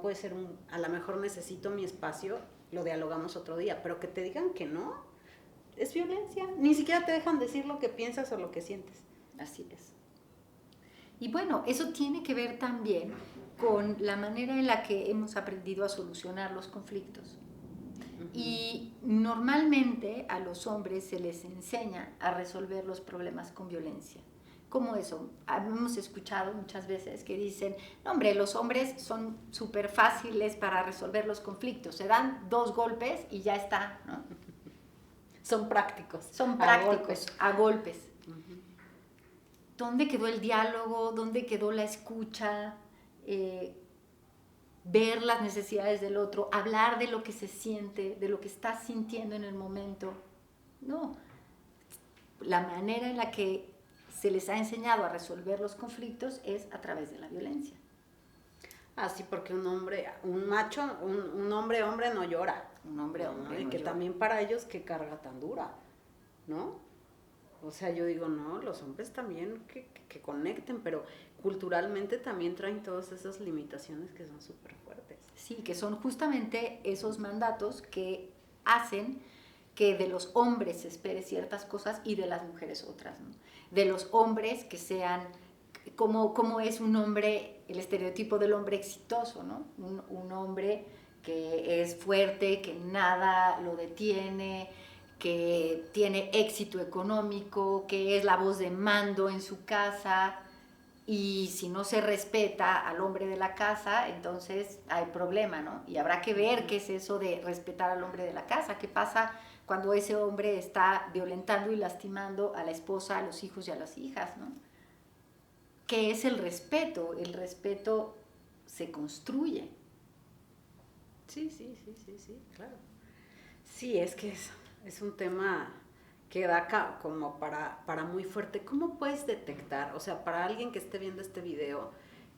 puede ser a lo mejor necesito mi espacio, lo dialogamos otro día, pero que te digan que no, es violencia. Ni siquiera te dejan decir lo que piensas o lo que sientes. Así es. Y bueno, eso tiene que ver también con la manera en la que hemos aprendido a solucionar los conflictos. Y normalmente a los hombres se les enseña a resolver los problemas con violencia. ¿Cómo eso? Hemos escuchado muchas veces que dicen, no, hombre, los hombres son súper fáciles para resolver los conflictos, se dan 2 golpes y ya está, ¿no? Son prácticos. Son prácticos, a golpes. ¿Dónde quedó el diálogo? ¿Dónde quedó la escucha? Ver las necesidades del otro, hablar de lo que se siente, de lo que está sintiendo en el momento. No. La manera en la que se les ha enseñado a resolver los conflictos es a través de la violencia. Ah, sí, porque un hombre no llora. Un hombre Y no que llora. también para ellos, qué carga tan dura, ¿no? O sea, yo digo, no, los hombres también que conecten, pero culturalmente también traen todas esas limitaciones que son súper fuertes. Sí, que son justamente esos mandatos que hacen que de los hombres se espere ciertas cosas y de las mujeres otras, ¿no? De los hombres que sean, como es un hombre, el estereotipo del hombre exitoso, ¿no? Un hombre que es fuerte, que nada lo detiene, que tiene éxito económico, que es la voz de mando en su casa, y si no se respeta al hombre de la casa, entonces hay problema, ¿no? Y habrá que ver qué es eso de respetar al hombre de la casa, qué pasa cuando ese hombre está violentando y lastimando a la esposa, a los hijos y a las hijas, ¿no? ¿Qué es el respeto? El respeto se construye. Sí, claro. Sí, es que es un tema que da como para muy fuerte. ¿Cómo puedes detectar? O sea, para alguien que esté viendo este video,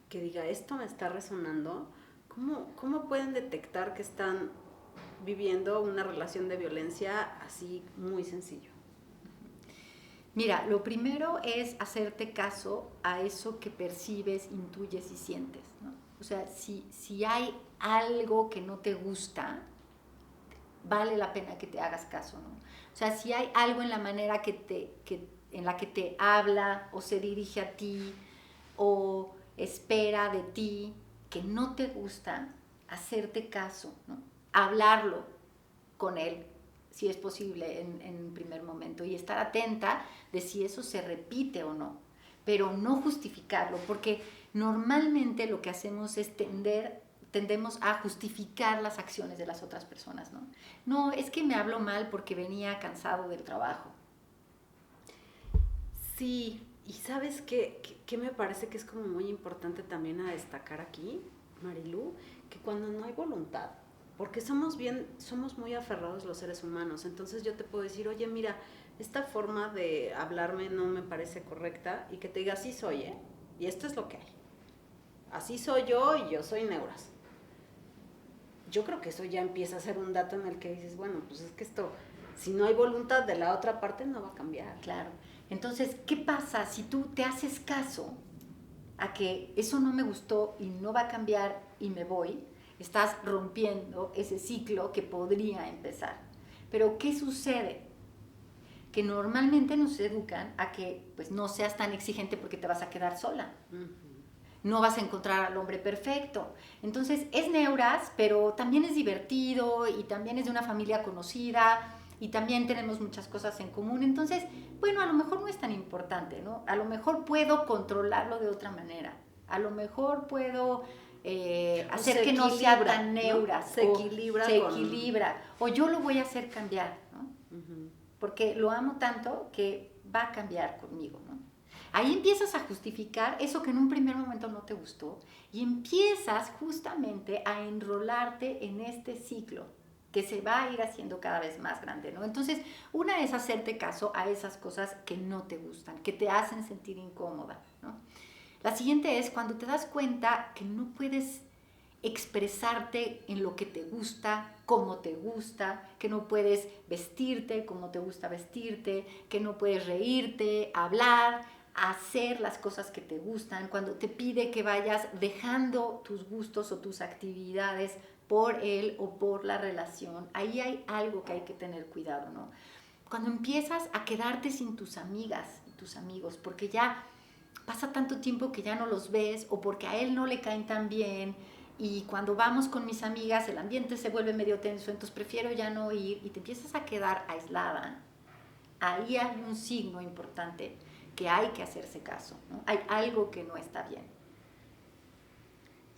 que diga, esto me está resonando, ¿cómo pueden detectar que están viviendo una relación de violencia así muy sencillo? Mira, lo primero es hacerte caso a eso que percibes, intuyes y sientes, ¿no? O sea, si hay algo que no te gusta, vale la pena que te hagas caso, ¿no? O sea, si hay algo en la manera en la que te habla o se dirige a ti o espera de ti que no te gusta, hacerte caso, ¿no? Hablarlo con él, si es posible, en primer momento, y estar atenta de si eso se repite o no, pero no justificarlo, porque normalmente lo que hacemos es tendemos a justificar las acciones de las otras personas, ¿no? No, es que me habló mal porque venía cansado del trabajo. Sí, y ¿sabes qué me parece que es como muy importante también a destacar aquí, Marilu? Que cuando no hay voluntad, porque somos muy aferrados los seres humanos, entonces yo te puedo decir, oye, mira, esta forma de hablarme no me parece correcta, y que te diga, así soy, ¿eh? Y esto es lo que hay. Así soy yo y yo soy neuras. Yo creo que eso ya empieza a ser un dato en el que dices, bueno, pues es que esto, si no hay voluntad de la otra parte, no va a cambiar. Claro. Entonces, ¿qué pasa si tú te haces caso a que eso no me gustó y no va a cambiar y me voy? Estás rompiendo ese ciclo que podría empezar. Pero ¿qué sucede? Que normalmente nos educan a que pues, no seas tan exigente porque te vas a quedar sola. No vas a encontrar al hombre perfecto. Entonces es neuras, pero también es divertido y también es de una familia conocida y también tenemos muchas cosas en común. Entonces, bueno, a lo mejor no es tan importante, ¿no? A lo mejor puedo controlarlo de otra manera. A lo mejor puedo hacer que no sea tan neuras. ¿No? Se equilibra. O yo lo voy a hacer cambiar, ¿no? Porque lo amo tanto que va a cambiar conmigo, ¿no? Ahí empiezas a justificar eso que en un primer momento no te gustó y empiezas justamente a enrolarte en este ciclo que se va a ir haciendo cada vez más grande, ¿no? Entonces, una es hacerte caso a esas cosas que no te gustan, que te hacen sentir incómoda, ¿no? La siguiente es cuando te das cuenta que no puedes expresarte en lo que te gusta, como te gusta, que no puedes vestirte como te gusta vestirte, que no puedes reírte, hablar, hacer las cosas que te gustan, cuando te pide que vayas dejando tus gustos o tus actividades por él o por la relación, ahí hay algo que hay que tener cuidado, ¿no? Cuando empiezas a quedarte sin tus amigas y tus amigos, porque ya pasa tanto tiempo que ya no los ves o porque a él no le caen tan bien, y cuando vamos con mis amigas el ambiente se vuelve medio tenso, entonces prefiero ya no ir y te empiezas a quedar aislada, ahí hay un signo importante que hay que hacerse caso, ¿no? Hay algo que no está bien.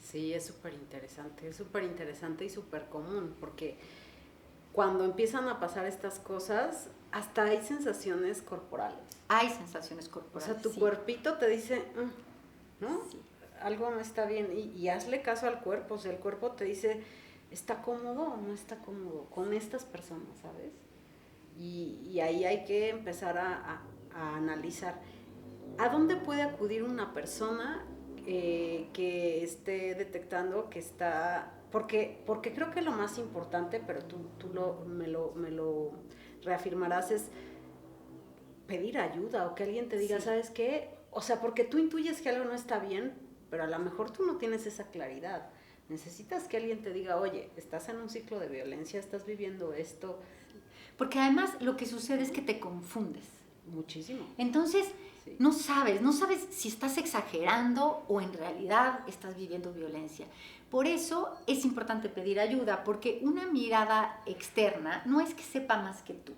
Sí, es súper interesante y súper común, porque cuando empiezan a pasar estas cosas, hasta hay sensaciones corporales. Hay sensaciones corporales. O sea, tu sí. cuerpito te dice, ¿no? Sí. Algo no está bien, y hazle caso al cuerpo. O sea, el cuerpo te dice, ¿está cómodo o no está cómodo con estas personas, sabes? Y ahí hay que empezar a analizar. ¿A dónde puede acudir una persona que esté detectando que está... Porque creo que lo más importante, pero tú me lo reafirmarás, es pedir ayuda, o que alguien te diga, Sí. ¿sabes qué? O sea, porque tú intuyes que algo no está bien, pero a lo mejor tú no tienes esa claridad. Necesitas que alguien te diga, oye, estás en un ciclo de violencia, estás viviendo esto. Porque además lo que sucede es que te confundes. Muchísimo. Entonces, Sí. no sabes si estás exagerando o en realidad estás viviendo violencia. Por eso es importante pedir ayuda, porque una mirada externa no es que sepa más que tú,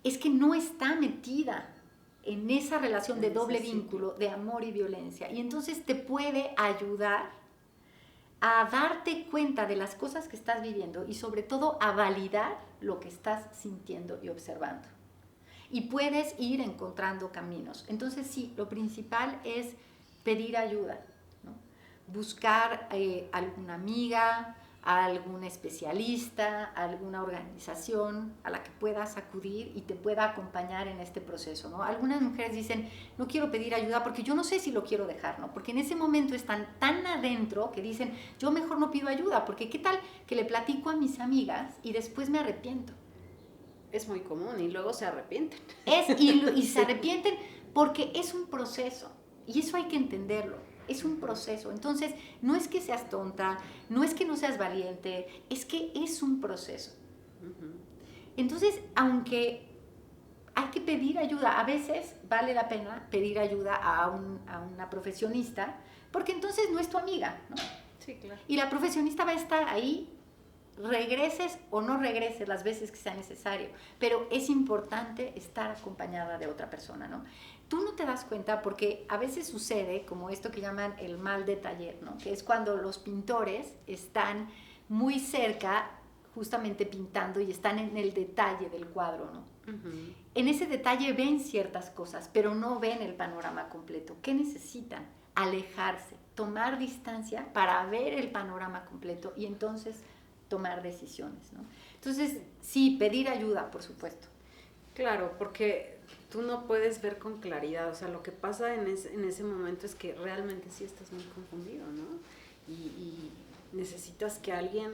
es que no está metida en esa relación de doble vínculo de amor y violencia. Y entonces te puede ayudar a darte cuenta de las cosas que estás viviendo y sobre todo a validar lo que estás sintiendo y observando. Y puedes ir encontrando caminos. Entonces sí, lo principal es pedir ayuda, ¿no? Buscar alguna amiga, a algún especialista, a alguna organización a la que puedas acudir y te pueda acompañar en este proceso, ¿no? Algunas mujeres dicen, no quiero pedir ayuda porque yo no sé si lo quiero dejar, ¿no? Porque en ese momento están tan adentro que dicen, yo mejor no pido ayuda, porque ¿qué tal que le platico a mis amigas y después me arrepiento? Es muy común y luego se arrepienten. Y se arrepienten porque es un proceso y eso hay que entenderlo. Es un proceso. Entonces, no es que seas tonta, no es que no seas valiente, es que es un proceso. Entonces, aunque hay que pedir ayuda, a veces vale la pena pedir ayuda a una profesionista, porque entonces no es tu amiga, ¿no? Sí, claro. Y la profesionista va a estar ahí, regreses o no regreses las veces que sea necesario, pero es importante estar acompañada de otra persona, ¿no? Tú no te das cuenta porque a veces sucede como esto que llaman el mal de taller, ¿no? Que es cuando los pintores están muy cerca justamente pintando y están en el detalle del cuadro, ¿no? Uh-huh. En ese detalle ven ciertas cosas, pero no ven el panorama completo. ¿Qué necesitan? Alejarse, tomar distancia para ver el panorama completo y entonces tomar decisiones, ¿no? Entonces, sí, pedir ayuda, por supuesto. Claro, porque tú no puedes ver con claridad, o sea, lo que pasa en ese momento es que realmente sí estás muy confundido, ¿no? Y necesitas que alguien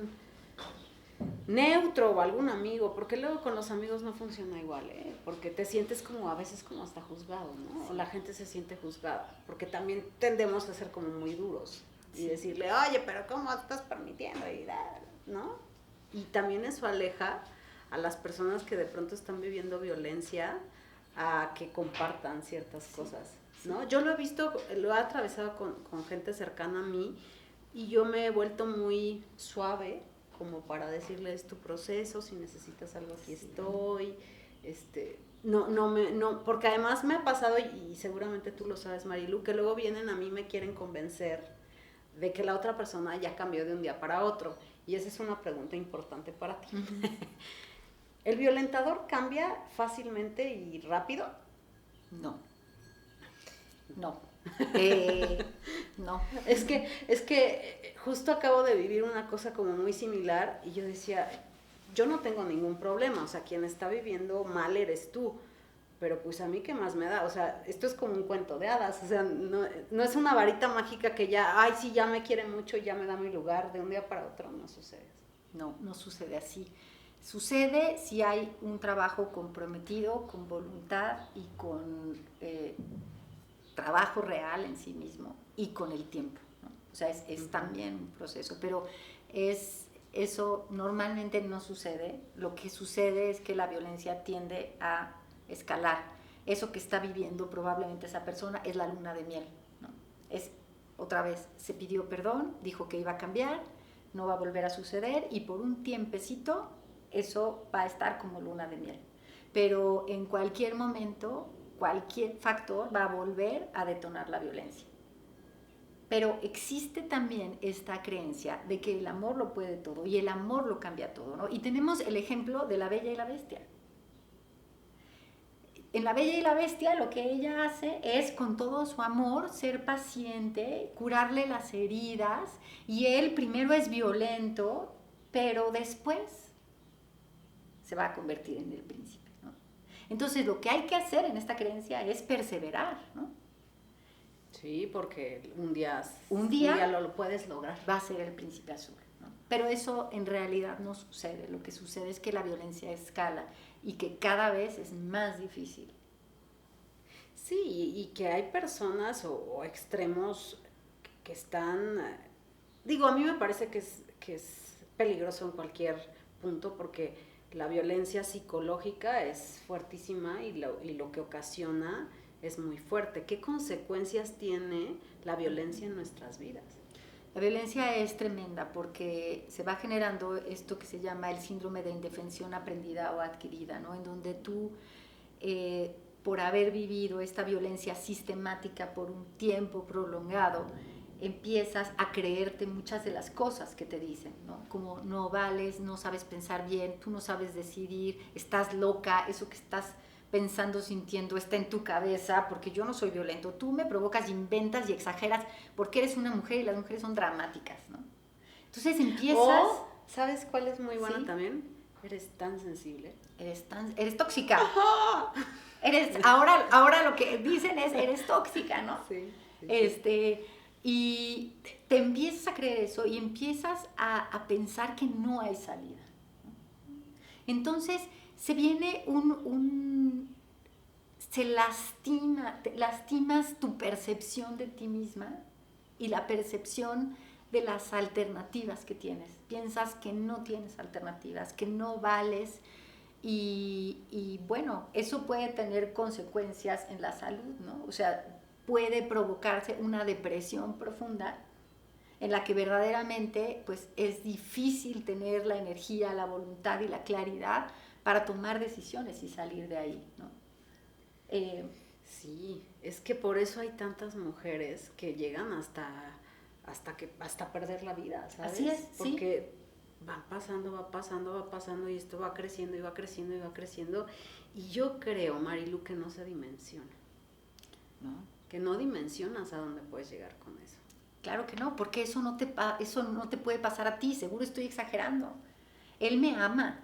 neutro o algún amigo, porque luego con los amigos no funciona igual, ¿eh? Porque te sientes como a veces como hasta juzgado, ¿no? Sí. O la gente se siente juzgada, porque también tendemos a ser como muy duros y decirle, oye, pero ¿cómo estás permitiendo? ¿No? Y también eso aleja a las personas que de pronto están viviendo violencia a que compartan ciertas cosas, ¿no? Yo lo he visto, lo he atravesado con gente cercana a mí y yo me he vuelto muy suave como para decirles tu proceso, si necesitas algo aquí estoy, no, porque además me ha pasado y seguramente tú lo sabes, Marilu, que luego vienen a mí y me quieren convencer de que la otra persona ya cambió de un día para otro y esa es una pregunta importante para ti. ¿El violentador cambia fácilmente y rápido? No. No. Es que justo acabo de vivir una cosa como muy similar y yo decía, yo no tengo ningún problema, o sea, quien está viviendo mal eres tú, pero pues a mí qué más me da, o sea, esto es como un cuento de hadas, o sea, no es una varita mágica que ya, ay, sí, ya me quiere mucho, ya me da mi lugar, de un día para otro no sucede. No sucede así. Sucede si hay un trabajo comprometido, con voluntad y con trabajo real en sí mismo y con el tiempo, ¿no? O sea, es también un proceso, pero eso normalmente no sucede. Lo que sucede es que la violencia tiende a escalar. Eso que está viviendo probablemente esa persona es la luna de miel, ¿no? Es, otra vez, se pidió perdón, dijo que iba a cambiar, no va a volver a suceder y por un tiempecito eso va a estar como luna de miel. Pero en cualquier momento, cualquier factor va a volver a detonar la violencia. Pero existe también esta creencia de que el amor lo puede todo y el amor lo cambia todo, ¿no? Y tenemos el ejemplo de la Bella y la Bestia. En La Bella y la Bestia lo que ella hace es con todo su amor ser paciente, curarle las heridas y él primero es violento, pero después se va a convertir en el príncipe, ¿no? Entonces lo que hay que hacer en esta creencia es perseverar, ¿no? Sí, porque un día lo puedes lograr. Va a ser el príncipe azul, ¿no? Pero eso en realidad no sucede. Lo que sucede es que la violencia escala y que cada vez es más difícil. Sí, y que hay personas o extremos que están... Digo, a mí me parece que es peligroso en cualquier punto porque la violencia psicológica es fuertísima y lo que ocasiona es muy fuerte. ¿Qué consecuencias tiene la violencia en nuestras vidas? La violencia es tremenda porque se va generando esto que se llama el síndrome de indefensión aprendida o adquirida, ¿no? En donde tú, por haber vivido esta violencia sistemática por un tiempo prolongado, empiezas a creerte muchas de las cosas que te dicen, ¿no? Como no vales, no sabes pensar bien, tú no sabes decidir, estás loca, eso que estás pensando, sintiendo, está en tu cabeza, porque yo no soy violento, tú me provocas, inventas y exageras, porque eres una mujer y las mujeres son dramáticas, ¿no? Entonces empiezas... ¿Sabes cuál es muy buena también? Eres tan sensible. Eres tóxica. Ahora lo que dicen es, eres tóxica, ¿no? Sí. Y te empiezas a creer eso y empiezas a pensar que no hay salida, ¿no? Entonces se viene se lastimas tu percepción de ti misma y la percepción de las alternativas que tienes. Piensas que no tienes alternativas, que no vales y bueno, eso puede tener consecuencias en la salud, ¿no? O sea, puede provocarse una depresión profunda en la que verdaderamente pues, es difícil tener la energía, la voluntad y la claridad para tomar decisiones y salir de ahí, ¿no? Sí, es que por eso hay tantas mujeres que llegan hasta perder la vida, ¿sabes? Así es, porque va pasando y esto va creciendo y va creciendo y va creciendo. Y yo creo, Marilu, que no se dimensiona, ¿no? Que no dimensionas a dónde puedes llegar con eso. Claro que no, porque eso no te puede pasar a ti, seguro estoy exagerando. Él me ama,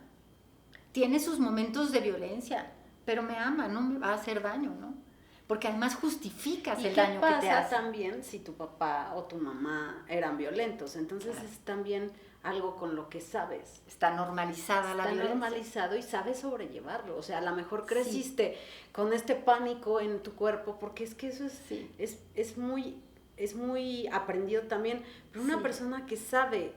tiene sus momentos de violencia, pero me ama, no me va a hacer daño, ¿no? Porque además justificas el daño que te hace. ¿Y qué pasa también si tu papá o tu mamá eran violentos? Entonces es también algo con lo que sabes. Está normalizada la violencia. Está normalizado y sabes sobrellevarlo. O sea, a lo mejor creciste con este pánico en tu cuerpo, porque es que eso es muy aprendido también. Pero una persona que sabe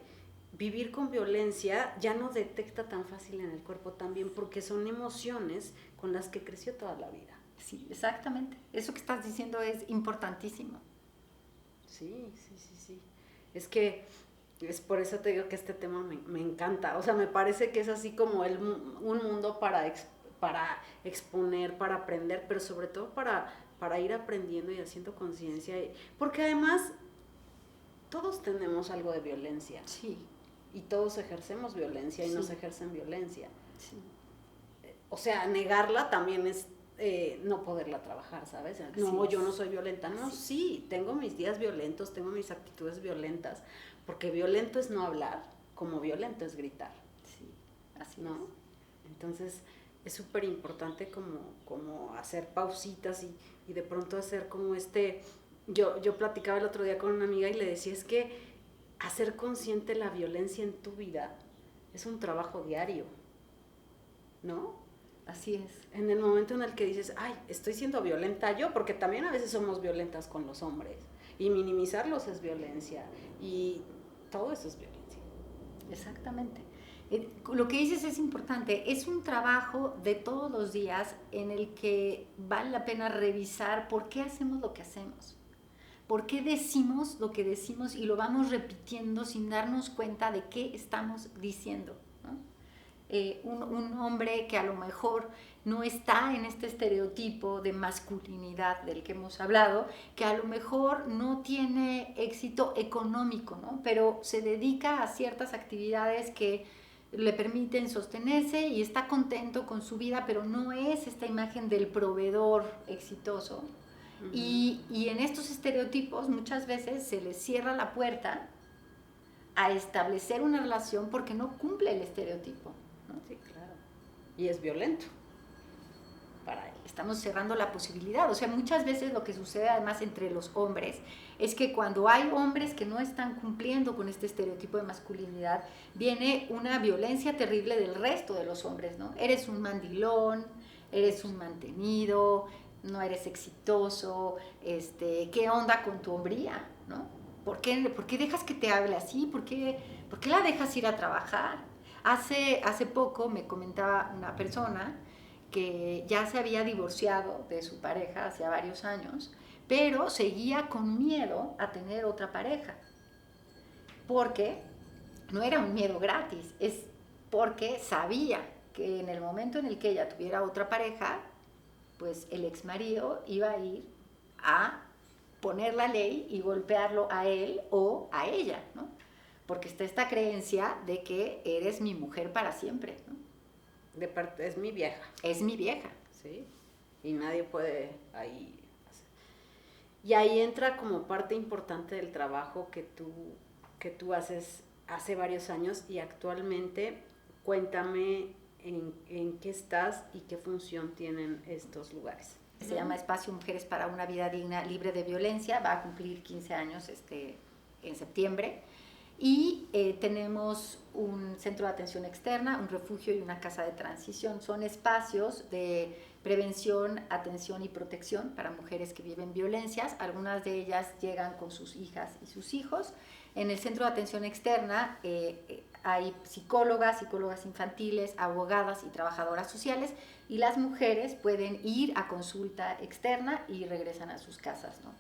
vivir con violencia ya no detecta tan fácil en el cuerpo también, porque son emociones con las que creció toda la vida. Sí, exactamente. Eso que estás diciendo es importantísimo. Sí. Es que es por eso te digo que este tema me encanta. O sea, me parece que es así como un mundo para exponer, para aprender, pero sobre todo para ir aprendiendo y haciendo conciencia. Porque además, todos tenemos algo de violencia. Sí. Y todos ejercemos violencia y nos ejercen violencia. Sí. O sea, negarla también es no poderla trabajar, ¿sabes? No, yo no soy violenta. No, sí, tengo mis días violentos, tengo mis actitudes violentas, porque violento es no hablar, como violento es gritar. Sí, así ¿no? es. Entonces, es súper importante como hacer pausitas y de pronto hacer como yo platicaba el otro día con una amiga y le decía, es que hacer consciente la violencia en tu vida es un trabajo diario, ¿no? Así es. En el momento en el que dices, ay, estoy siendo violenta yo, porque también a veces somos violentas con los hombres, y minimizarlos es violencia, y todo eso es violencia. Exactamente. Lo que dices es importante, es un trabajo de todos los días en el que vale la pena revisar por qué hacemos lo que hacemos, por qué decimos lo que decimos y lo vamos repitiendo sin darnos cuenta de qué estamos diciendo, ¿no? Un hombre que a lo mejor no está en este estereotipo de masculinidad del que hemos hablado, que a lo mejor no tiene éxito económico, ¿no? Pero se dedica a ciertas actividades que le permiten sostenerse y está contento con su vida, pero no es esta imagen del proveedor exitoso. Uh-huh. Y en estos estereotipos muchas veces se les cierra la puerta a establecer una relación porque no cumple el estereotipo, ¿no? Sí, claro. Y es violento para él. Estamos cerrando la posibilidad. O sea, muchas veces lo que sucede además entre los hombres es que cuando hay hombres que no están cumpliendo con este estereotipo de masculinidad, viene una violencia terrible del resto de los hombres, ¿no? Eres un mandilón, eres un mantenido, no eres exitoso, ¿qué onda con tu hombría, ¿no? ¿Por qué dejas que te hable así? ¿Por qué la dejas ir a trabajar? Hace poco me comentaba una persona que ya se había divorciado de su pareja hacía varios años, pero seguía con miedo a tener otra pareja. Porque no era un miedo gratis, es porque sabía que en el momento en el que ella tuviera otra pareja, pues el exmarido iba a ir a poner la ley y golpearlo a él o a ella, ¿no? Porque está esta creencia de que eres mi mujer para siempre, ¿no? De parte, es mi vieja. Es mi vieja. Sí, y nadie puede ahí hacer. Y ahí entra como parte importante del trabajo que tú haces hace varios años y actualmente. Cuéntame en qué estás y qué función tienen estos lugares. Se llama Espacio Mujeres para una Vida Digna, Libre de Violencia. Va a cumplir 15 años en septiembre. Y tenemos un centro de atención externa, un refugio y una casa de transición. Son espacios de prevención, atención y protección para mujeres que viven violencias. Algunas de ellas llegan con sus hijas y sus hijos. En el centro de atención externa hay psicólogas, psicólogas infantiles, abogadas y trabajadoras sociales, y las mujeres pueden ir a consulta externa y regresan a sus casas, ¿no?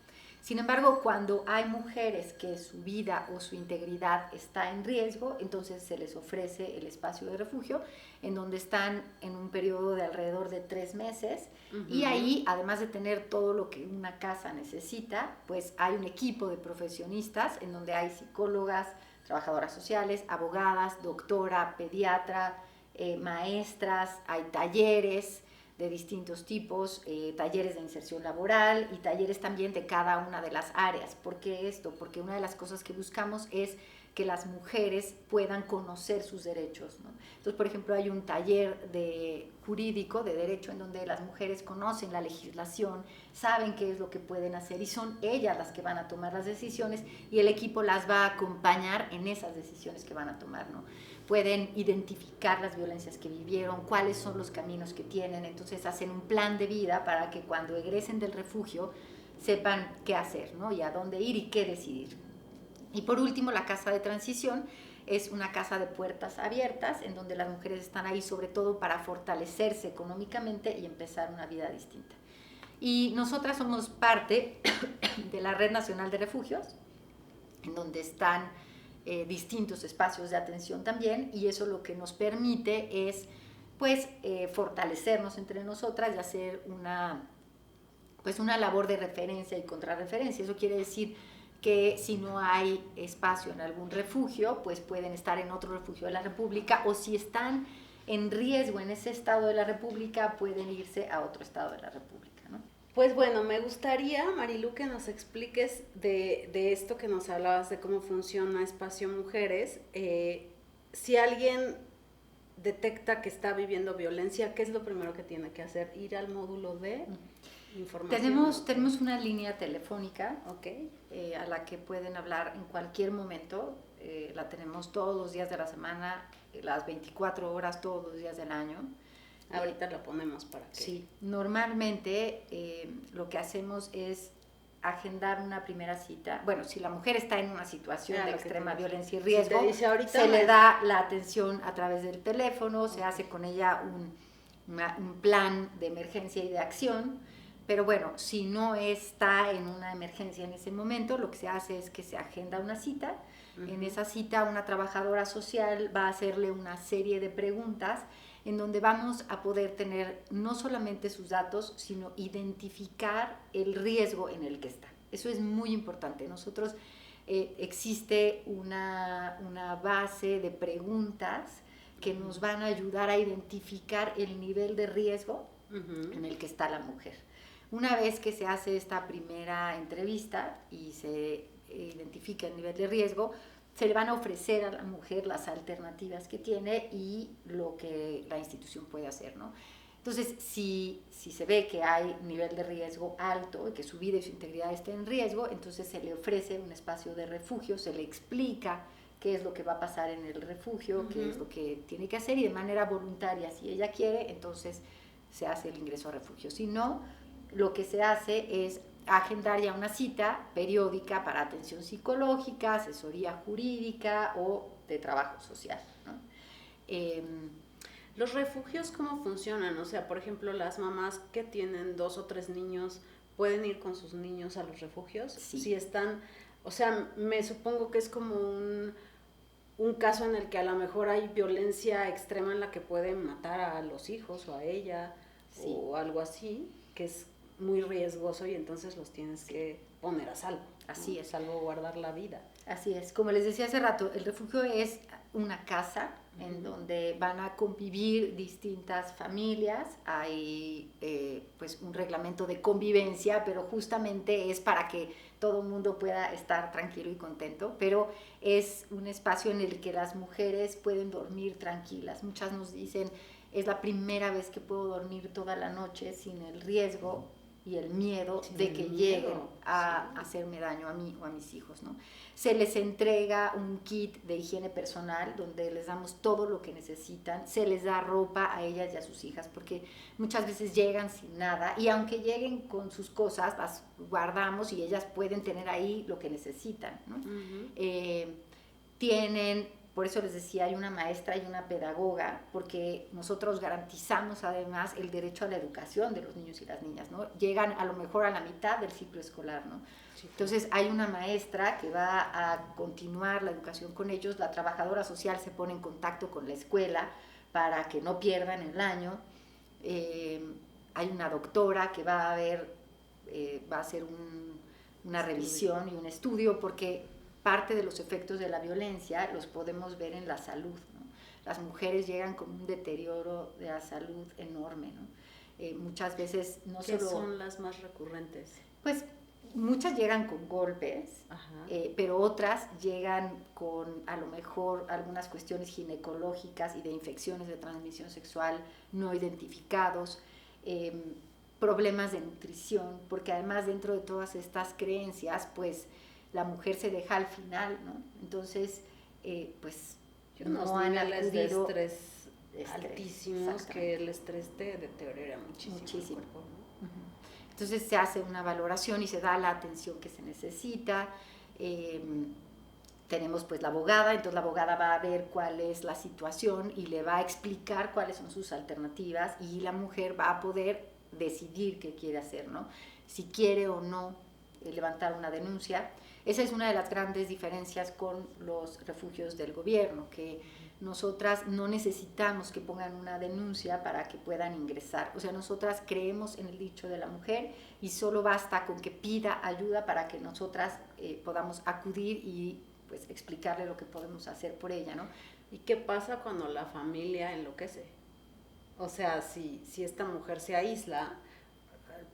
Sin embargo, cuando hay mujeres que su vida o su integridad está en riesgo, entonces se les ofrece el espacio de refugio, en donde están en un periodo de alrededor de 3 meses, y ahí, además de tener todo lo que una casa necesita, pues hay un equipo de profesionistas en donde hay psicólogas, trabajadoras sociales, abogadas, doctora, pediatra, maestras, hay talleres de distintos tipos, talleres de inserción laboral y talleres también de cada una de las áreas. ¿Por qué esto? Porque una de las cosas que buscamos es que las mujeres puedan conocer sus derechos, ¿no? Entonces, por ejemplo, hay un taller jurídico de derecho en donde las mujeres conocen la legislación, saben qué es lo que pueden hacer y son ellas las que van a tomar las decisiones, y el equipo las va a acompañar en esas decisiones que van a tomar, ¿no? Pueden identificar las violencias que vivieron, cuáles son los caminos que tienen, entonces hacen un plan de vida para que cuando egresen del refugio sepan qué hacer, ¿no? Y a dónde ir y qué decidir. Y por último, la casa de transición es una casa de puertas abiertas, en donde las mujeres están ahí sobre todo para fortalecerse económicamente y empezar una vida distinta. Y nosotras somos parte de la Red Nacional de Refugios, en donde están distintos espacios de atención también, y eso lo que nos permite es pues fortalecernos entre nosotras y hacer una labor de referencia y contrarreferencia. Eso quiere decir que si no hay espacio en algún refugio, pues pueden estar en otro refugio de la República, o si están en riesgo en ese estado de la República, pueden irse a otro estado de la República, ¿no? Pues bueno, me gustaría, Marilu, que nos expliques de esto que nos hablabas, de cómo funciona Espacio Mujeres. Si alguien detecta que está viviendo violencia, ¿qué es lo primero que tiene que hacer? Ir al módulo de información. Tenemos una línea telefónica, okay, a la que pueden hablar en cualquier momento. La tenemos todos los días de la semana, las 24 horas, todos los días del año. Ahorita la ponemos para que... Sí, normalmente lo que hacemos es agendar una primera cita. Bueno, si la mujer está en una situación de extrema violencia y riesgo, si dice, se le da la atención a través del teléfono, se hace con ella un plan de emergencia y de acción. Pero bueno, si no está en una emergencia en ese momento, lo que se hace es que se agenda una cita. En esa cita, una trabajadora social va a hacerle una serie de preguntas en donde vamos a poder tener no solamente sus datos, sino identificar el riesgo en el que está. Eso es muy importante. Nosotros existe una base de preguntas que nos van a ayudar a identificar el nivel de riesgo en el que está la mujer. Una vez que se hace esta primera entrevista y se identifica el nivel de riesgo, se le van a ofrecer a la mujer las alternativas que tiene y lo que la institución puede hacer, ¿no? Entonces, si se ve que hay nivel de riesgo alto y que su vida y su integridad estén en riesgo, entonces se le ofrece un espacio de refugio, se le explica qué es lo que va a pasar en el refugio, qué es lo que tiene que hacer, y de manera voluntaria, si ella quiere, entonces se hace el ingreso a refugio. Si no, lo que se hace es agendar ya una cita periódica para atención psicológica, asesoría jurídica o de trabajo social, ¿no? ¿Los refugios cómo funcionan? O sea, por ejemplo, las mamás que tienen 2 o 3 niños, ¿pueden ir con sus niños a los refugios? Sí. Si están, o sea, me supongo que es como un caso en el que a lo mejor hay violencia extrema en la que pueden matar a los hijos o a ella, sí, o algo así, que es muy riesgoso y entonces los tienes que poner a salvo. Así, ¿no? Es, salvaguardar la vida. Así es. Como les decía hace rato, el refugio es una casa en donde van a convivir distintas familias. Hay pues un reglamento de convivencia, pero justamente es para que todo el mundo pueda estar tranquilo y contento. Pero es un espacio en el que las mujeres pueden dormir tranquilas. Muchas nos dicen, es la primera vez que puedo dormir toda la noche sin el riesgo y el miedo Sí, de que el lleguen miedo, a sí. hacerme daño a mí o a mis hijos, ¿no? Se les entrega un kit de higiene personal donde les damos todo lo que necesitan, se les da ropa a ellas y a sus hijas, porque muchas veces llegan sin nada y aunque lleguen con sus cosas, las guardamos y ellas pueden tener ahí lo que necesitan, ¿no? Tienen, por eso les decía, hay una maestra y una pedagoga, porque nosotros garantizamos además el derecho a la educación de los niños y las niñas, ¿no? Llegan a lo mejor a la mitad del ciclo escolar, ¿no? Sí. Entonces hay una maestra que va a continuar la educación con ellos, la trabajadora social se pone en contacto con la escuela para que no pierdan el año, hay una doctora que va a ver, va a hacer una revisión y un estudio, porque parte de los efectos de la violencia los podemos ver en la salud, ¿no? Las mujeres llegan con un deterioro de la salud enorme, ¿no? Muchas veces no ¿Qué solo... son las más recurrentes? Pues muchas llegan con golpes, pero otras llegan con a lo mejor algunas cuestiones ginecológicas y de infecciones de transmisión sexual no identificados, problemas de nutrición, porque además dentro de todas estas creencias, pues la mujer se deja al final, ¿no? Entonces, pues no han acudido de estrés altísimos, que el estrés te deteriora muchísimo. Muchísimo. El cuerpo, ¿no? Entonces se hace una valoración y se da la atención que se necesita. Tenemos pues la abogada, entonces la abogada va a ver cuál es la situación y le va a explicar cuáles son sus alternativas y la mujer va a poder decidir qué quiere hacer, ¿no? Si quiere o no levantar una denuncia. Esa es una de las grandes diferencias con los refugios del gobierno, que nosotras no necesitamos que pongan una denuncia para que puedan ingresar. O sea, nosotras creemos en el dicho de la mujer y solo basta con que pida ayuda para que nosotras podamos acudir y pues explicarle lo que podemos hacer por ella, ¿no? ¿Y qué pasa cuando la familia enloquece? O sea, si esta mujer se aísla,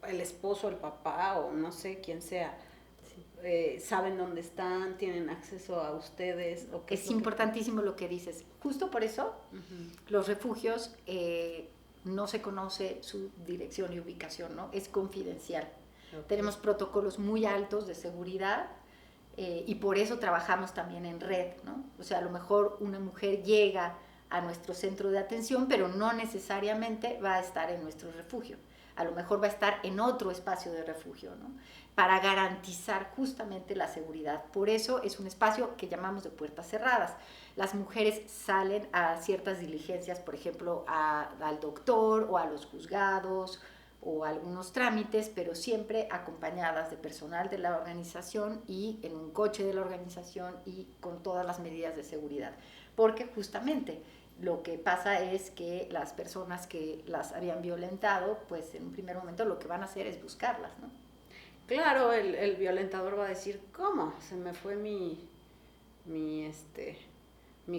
el esposo, el papá o no sé quién sea, saben dónde están, tienen acceso a ustedes. ¿O qué es importantísimo lo que dices. Justo por eso los refugios no se conoce su dirección y ubicación, ¿no? Es confidencial. Tenemos protocolos muy altos de seguridad y por eso trabajamos también en red, ¿no? O sea, a lo mejor una mujer llega a nuestro centro de atención, pero no necesariamente va a estar en nuestro refugio. A lo mejor va a estar en otro espacio de refugio, ¿no? Para garantizar justamente la seguridad. Por eso es un espacio que llamamos de puertas cerradas. Las mujeres salen a ciertas diligencias, por ejemplo, al doctor o a los juzgados o a algunos trámites, pero siempre acompañadas de personal de la organización y en un coche de la organización y con todas las medidas de seguridad. Porque justamente lo que pasa es que las personas que las habían violentado, pues en un primer momento lo que van a hacer es buscarlas, ¿no? Claro, el violentador va a decir, ¿cómo? Se me fue mi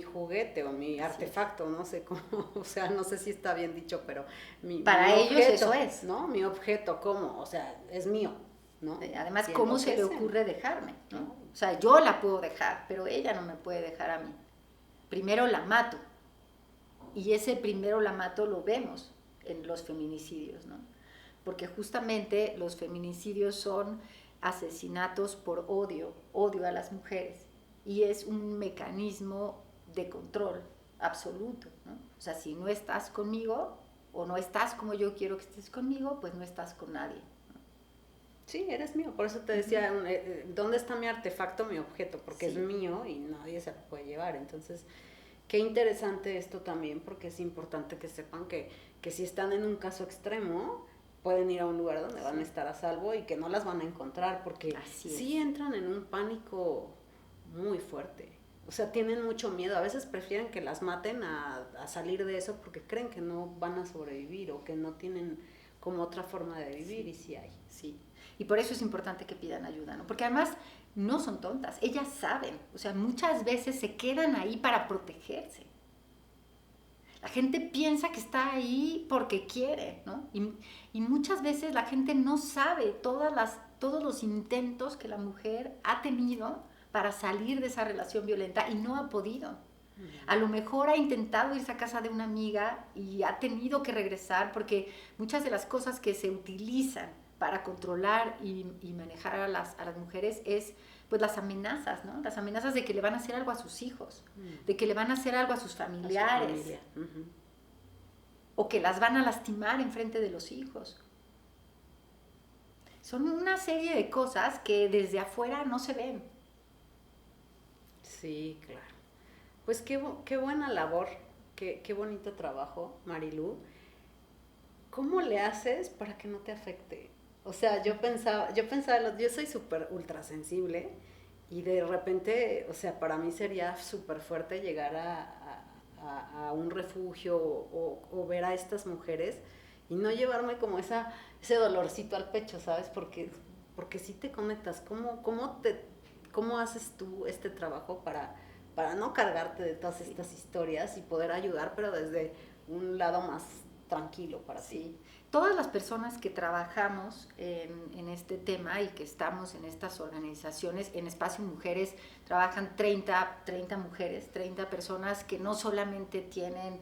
juguete o mi artefacto, no sé cómo, o sea, no sé si está bien dicho, pero para mi ellos objeto, eso es, ¿no? Mi objeto, ¿cómo? O sea, es mío, ¿no? Además, ¿cómo se le ocurre dejarme, ¿no? O sea, yo la puedo dejar, pero ella no me puede dejar a mí. Primero la mato. Y ese primero la mato lo vemos en los feminicidios, ¿no? Porque justamente los feminicidios son asesinatos por odio a las mujeres. Y es un mecanismo de control absoluto, ¿no? O sea, si no estás conmigo o no estás como yo quiero que estés conmigo, pues no estás con nadie, ¿no? Sí, eres mío. Por eso te decía, ¿dónde está mi artefacto, mi objeto? Porque es mío y nadie se lo puede llevar. Entonces, qué interesante esto también, porque es importante que sepan que si están en un caso extremo, pueden ir a un lugar donde van a estar a salvo y que no las van a encontrar, porque sí entran en un pánico muy fuerte. O sea, tienen mucho miedo. A veces prefieren que las maten a salir de eso porque creen que no van a sobrevivir o que no tienen como otra forma de vivir, y sí hay. Sí, y por eso es importante que pidan ayuda, ¿no? Porque además no son tontas, ellas saben, o sea, muchas veces se quedan ahí para protegerse. La gente piensa que está ahí porque quiere, ¿no? Y muchas veces la gente no sabe todos los intentos que la mujer ha tenido para salir de esa relación violenta y no ha podido. A lo mejor ha intentado irse a casa de una amiga y ha tenido que regresar porque muchas de las cosas que se utilizan para controlar y manejar a las mujeres es pues las amenazas, ¿no? Las amenazas de que le van a hacer algo a sus hijos, de que le van a hacer algo a sus familiares, a su familia. o que las van a lastimar en frente de los hijos. Son una serie de cosas que desde afuera no se ven. Sí, claro. Pues qué buena labor, qué bonito trabajo, Marilú. ¿Cómo le haces para que no te afecte? O sea, yo pensaba, yo soy súper ultra sensible y de repente, o sea, para mí sería súper fuerte llegar a un refugio o ver a estas mujeres y no llevarme como ese dolorcito al pecho, ¿sabes? Porque sí te conectas. ¿Cómo haces tú este trabajo para no cargarte de todas estas historias y poder ayudar, pero desde un lado más tranquilo para ti? Todas las personas que trabajamos en este tema y que estamos en estas organizaciones, en Espacio Mujeres, trabajan 30 mujeres, 30 personas que no solamente tienen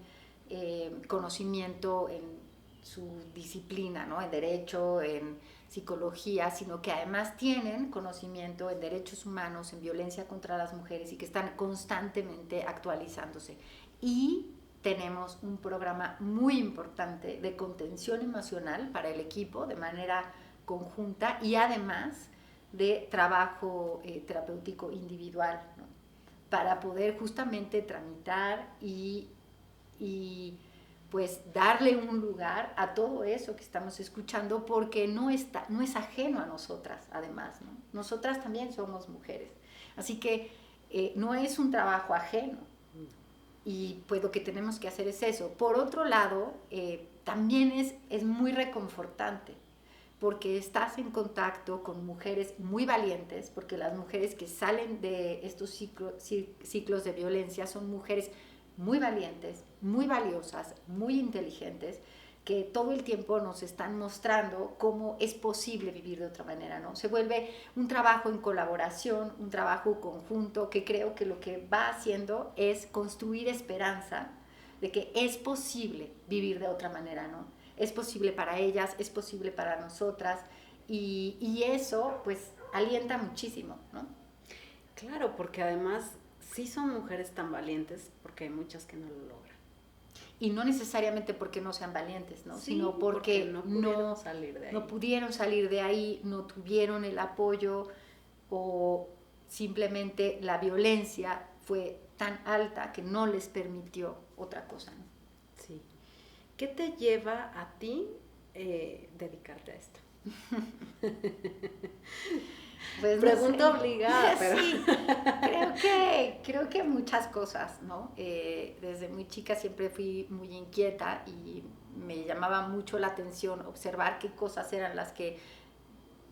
conocimiento en su disciplina, ¿no? En derecho, en psicología, sino que además tienen conocimiento en derechos humanos, en violencia contra las mujeres y que están constantemente actualizándose. Y tenemos un programa muy importante de contención emocional para el equipo de manera conjunta y además de trabajo terapéutico individual, ¿no? Para poder justamente tramitar y pues darle un lugar a todo eso que estamos escuchando, porque no es ajeno a nosotras, además, ¿no? Nosotras también somos mujeres. Así que no es un trabajo ajeno. Y pues lo que tenemos que hacer es eso. Por otro lado, también es muy reconfortante, porque estás en contacto con mujeres muy valientes, porque las mujeres que salen de estos ciclos de violencia son mujeres muy valientes, muy valiosas, muy inteligentes, que todo el tiempo nos están mostrando cómo es posible vivir de otra manera, ¿no? Se vuelve un trabajo en colaboración, un trabajo conjunto, que creo que lo que va haciendo es construir esperanza de que es posible vivir de otra manera, ¿no? Es posible para ellas, es posible para nosotras, y eso pues alienta muchísimo, ¿no? Claro, porque además sí son mujeres tan valientes, porque hay muchas que no lo logran. Y no necesariamente porque no sean valientes, ¿no? Sí, sino porque no pudieron salir de ahí. No pudieron salir de ahí, no tuvieron el apoyo, o simplemente la violencia fue tan alta que no les permitió otra cosa, ¿no? Sí. ¿Qué te lleva a ti dedicarte a esto? Pues pregunta obligada, pero sí, creo que muchas cosas, ¿no? Desde muy chica siempre fui muy inquieta y me llamaba mucho la atención observar qué cosas eran las que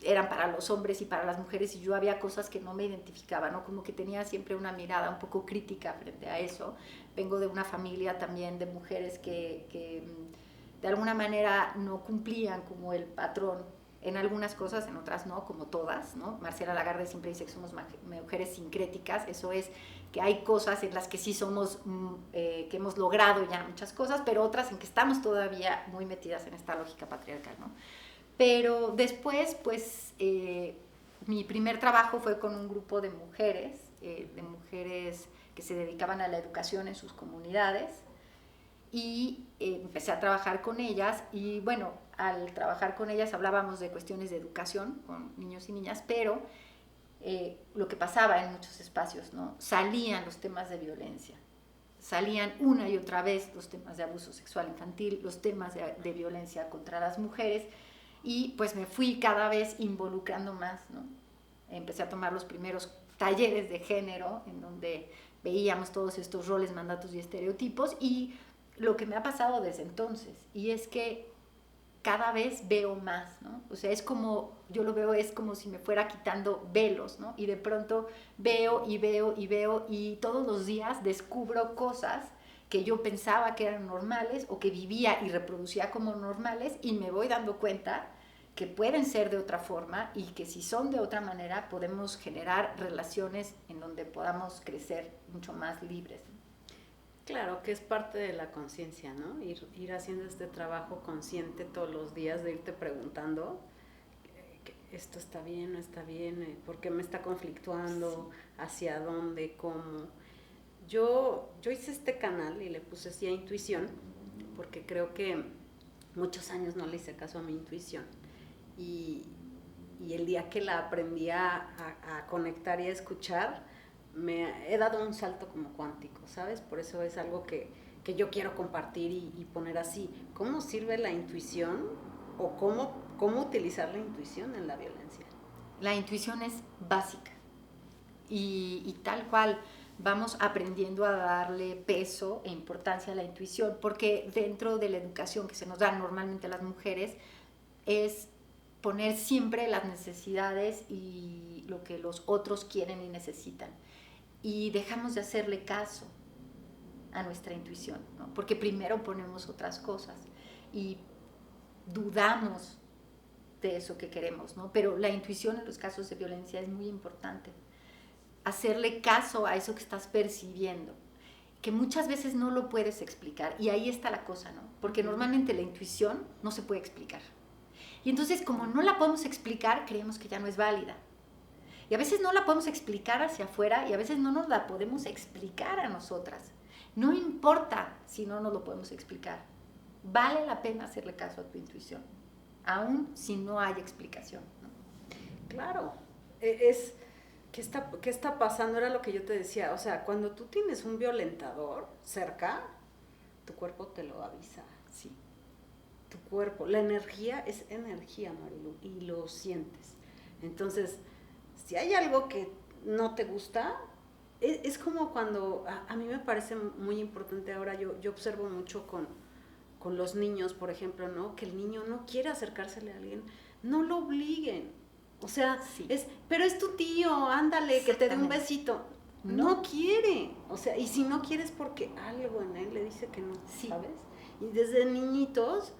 eran para los hombres y para las mujeres, y yo había cosas que no me identificaba, ¿no? Como que tenía siempre una mirada un poco crítica frente a eso. Vengo de una familia también de mujeres que de alguna manera no cumplían como el patrón en algunas cosas, en otras no, como todas, ¿no? Marcela Lagarde siempre dice que somos mujeres sincréticas. Eso es, que hay cosas en las que sí somos, que hemos logrado ya muchas cosas, pero otras en que estamos todavía muy metidas en esta lógica patriarcal, ¿no? Pero después, pues, mi primer trabajo fue con un grupo de mujeres que se dedicaban a la educación en sus comunidades, y empecé a trabajar con ellas, y bueno, al trabajar con ellas hablábamos de cuestiones de educación con niños y niñas, pero lo que pasaba en muchos espacios, ¿no? Salían los temas de violencia, salían una y otra vez los temas de abuso sexual infantil, los temas de violencia contra las mujeres, y pues me fui cada vez involucrando más, ¿no? Empecé a tomar los primeros talleres de género en donde veíamos todos estos roles, mandatos y estereotipos, y lo que me ha pasado desde entonces, y es que cada vez veo más, ¿no? O sea, es como, yo lo veo, es como si me fuera quitando velos, ¿no? Y de pronto veo y veo y veo, y todos los días descubro cosas que yo pensaba que eran normales o que vivía y reproducía como normales, y me voy dando cuenta que pueden ser de otra forma, y que si son de otra manera podemos generar relaciones en donde podamos crecer mucho más libres, ¿no? Claro, que es parte de la conciencia, ¿no? Ir haciendo este trabajo consciente todos los días, de irte preguntando esto está bien, no está bien, por qué me está conflictuando, hacia dónde, cómo. Yo hice este canal y le puse así a intuición, porque creo que muchos años no le hice caso a mi intuición. Y, y el día que la aprendí a conectar y a escuchar, me he dado un salto como cuántico, ¿sabes? Por eso es algo que yo quiero compartir y poner así. ¿Cómo sirve la intuición o cómo utilizar la intuición en la violencia? La intuición es básica y tal cual vamos aprendiendo a darle peso e importancia a la intuición, porque dentro de la educación que se nos da normalmente a las mujeres es poner siempre las necesidades y lo que los otros quieren y necesitan. Y dejamos de hacerle caso a nuestra intuición, ¿no? Porque primero ponemos otras cosas y dudamos de eso que queremos, ¿no? Pero la intuición en los casos de violencia es muy importante. Hacerle caso a eso que estás percibiendo, que muchas veces no lo puedes explicar. Y ahí está la cosa, ¿no? Porque normalmente la intuición no se puede explicar. Y entonces, como no la podemos explicar, creemos que ya no es válida. Y a veces no la podemos explicar hacia afuera y a veces no nos la podemos explicar a nosotras. No importa si no nos lo podemos explicar. Vale la pena hacerle caso a tu intuición, aun si no hay explicación, ¿no? Claro, ¿qué está pasando? Era lo que yo te decía, o sea, cuando tú tienes un violentador cerca, tu cuerpo te lo avisa, Sí. tu cuerpo, la energía es energía, Marilu, y lo sientes. Entonces, si hay algo que no te gusta, es como cuando, a mí me parece muy importante ahora, yo observo mucho con los niños, por ejemplo, ¿no? Que el niño no quiere acercársele a alguien, no lo obliguen. O sea, Sí. pero es tu tío, ándale, que te dé un besito. No quiere. O sea, y si no quiere es porque algo en él le dice que no, Sí. ¿sabes? Y desde niñitos,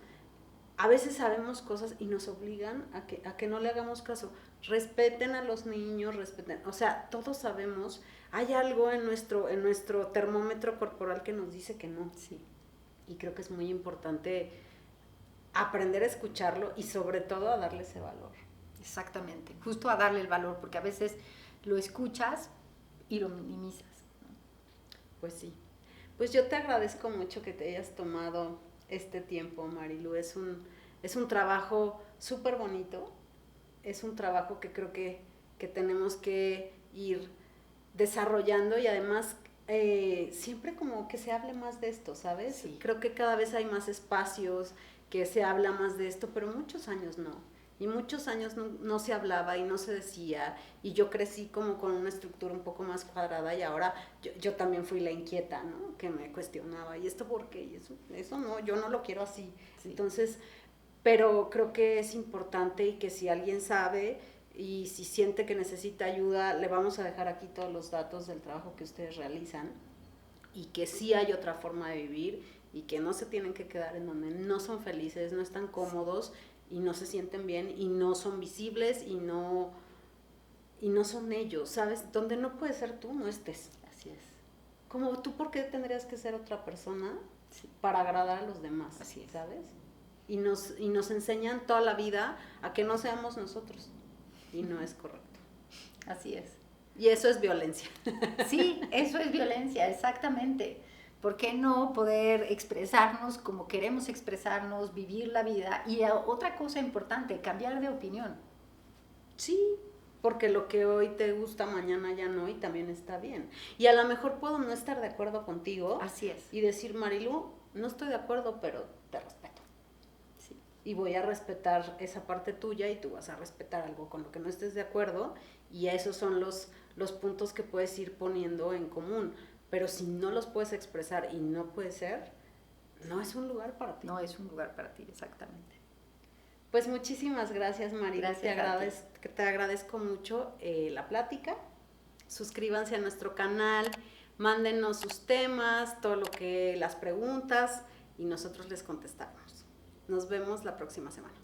a veces sabemos cosas y nos obligan a que no le hagamos caso. Respeten a los niños, respeten. O sea, todos sabemos, hay algo en nuestro termómetro corporal que nos dice que no. Sí. Y creo que es muy importante aprender a escucharlo y sobre todo a darle ese valor. Exactamente, justo a darle el valor, porque a veces lo escuchas y lo minimizas, ¿no? Pues sí. Pues yo te agradezco mucho que te hayas tomado este tiempo, Marilu. Es un trabajo súper bonito, es un trabajo que creo que tenemos que ir desarrollando y además siempre como que se hable más de esto, ¿sabes? Sí. Creo que cada vez hay más espacios que se habla más de esto, pero muchos años no. Y muchos años no se hablaba y no se decía, y yo crecí como con una estructura un poco más cuadrada y ahora yo también fui la inquieta, ¿no? Que me cuestionaba, ¿y esto por qué? Y eso no, yo no lo quiero así. Sí. Entonces, pero creo que es importante y que si alguien sabe y si siente que necesita ayuda, le vamos a dejar aquí todos los datos del trabajo que ustedes realizan y que sí hay otra forma de vivir y que no se tienen que quedar en donde no son felices, no están cómodos y no se sienten bien y no son visibles y no son ellos, ¿sabes? Donde no puedes ser tú, no estés. Así es. Como tú, ¿por qué tendrías que ser otra persona Sí. para agradar a los demás? Así es. ¿Sabes? Y nos enseñan toda la vida a que no seamos nosotros y no es correcto. Así es. Y eso es violencia. Sí, eso es violencia, exactamente. ¿Por qué no poder expresarnos como queremos expresarnos, vivir la vida? Y otra cosa importante, cambiar de opinión. Sí, porque lo que hoy te gusta, mañana ya no, y también está bien. Y a lo mejor puedo no estar de acuerdo contigo. Así es. Y decir, Marilu, no estoy de acuerdo, pero te respeto. Sí. Y voy a respetar esa parte tuya y tú vas a respetar algo con lo que no estés de acuerdo. Y esos son los puntos que puedes ir poniendo en común. Pero si no los puedes expresar y no puede ser, no es un lugar para ti. No es un lugar para ti, exactamente. Pues muchísimas gracias, Marilu. Gracias. Te agradezco mucho la plática. Suscríbanse a nuestro canal, mándenos sus temas, todo lo que las preguntas y nosotros les contestamos. Nos vemos la próxima semana.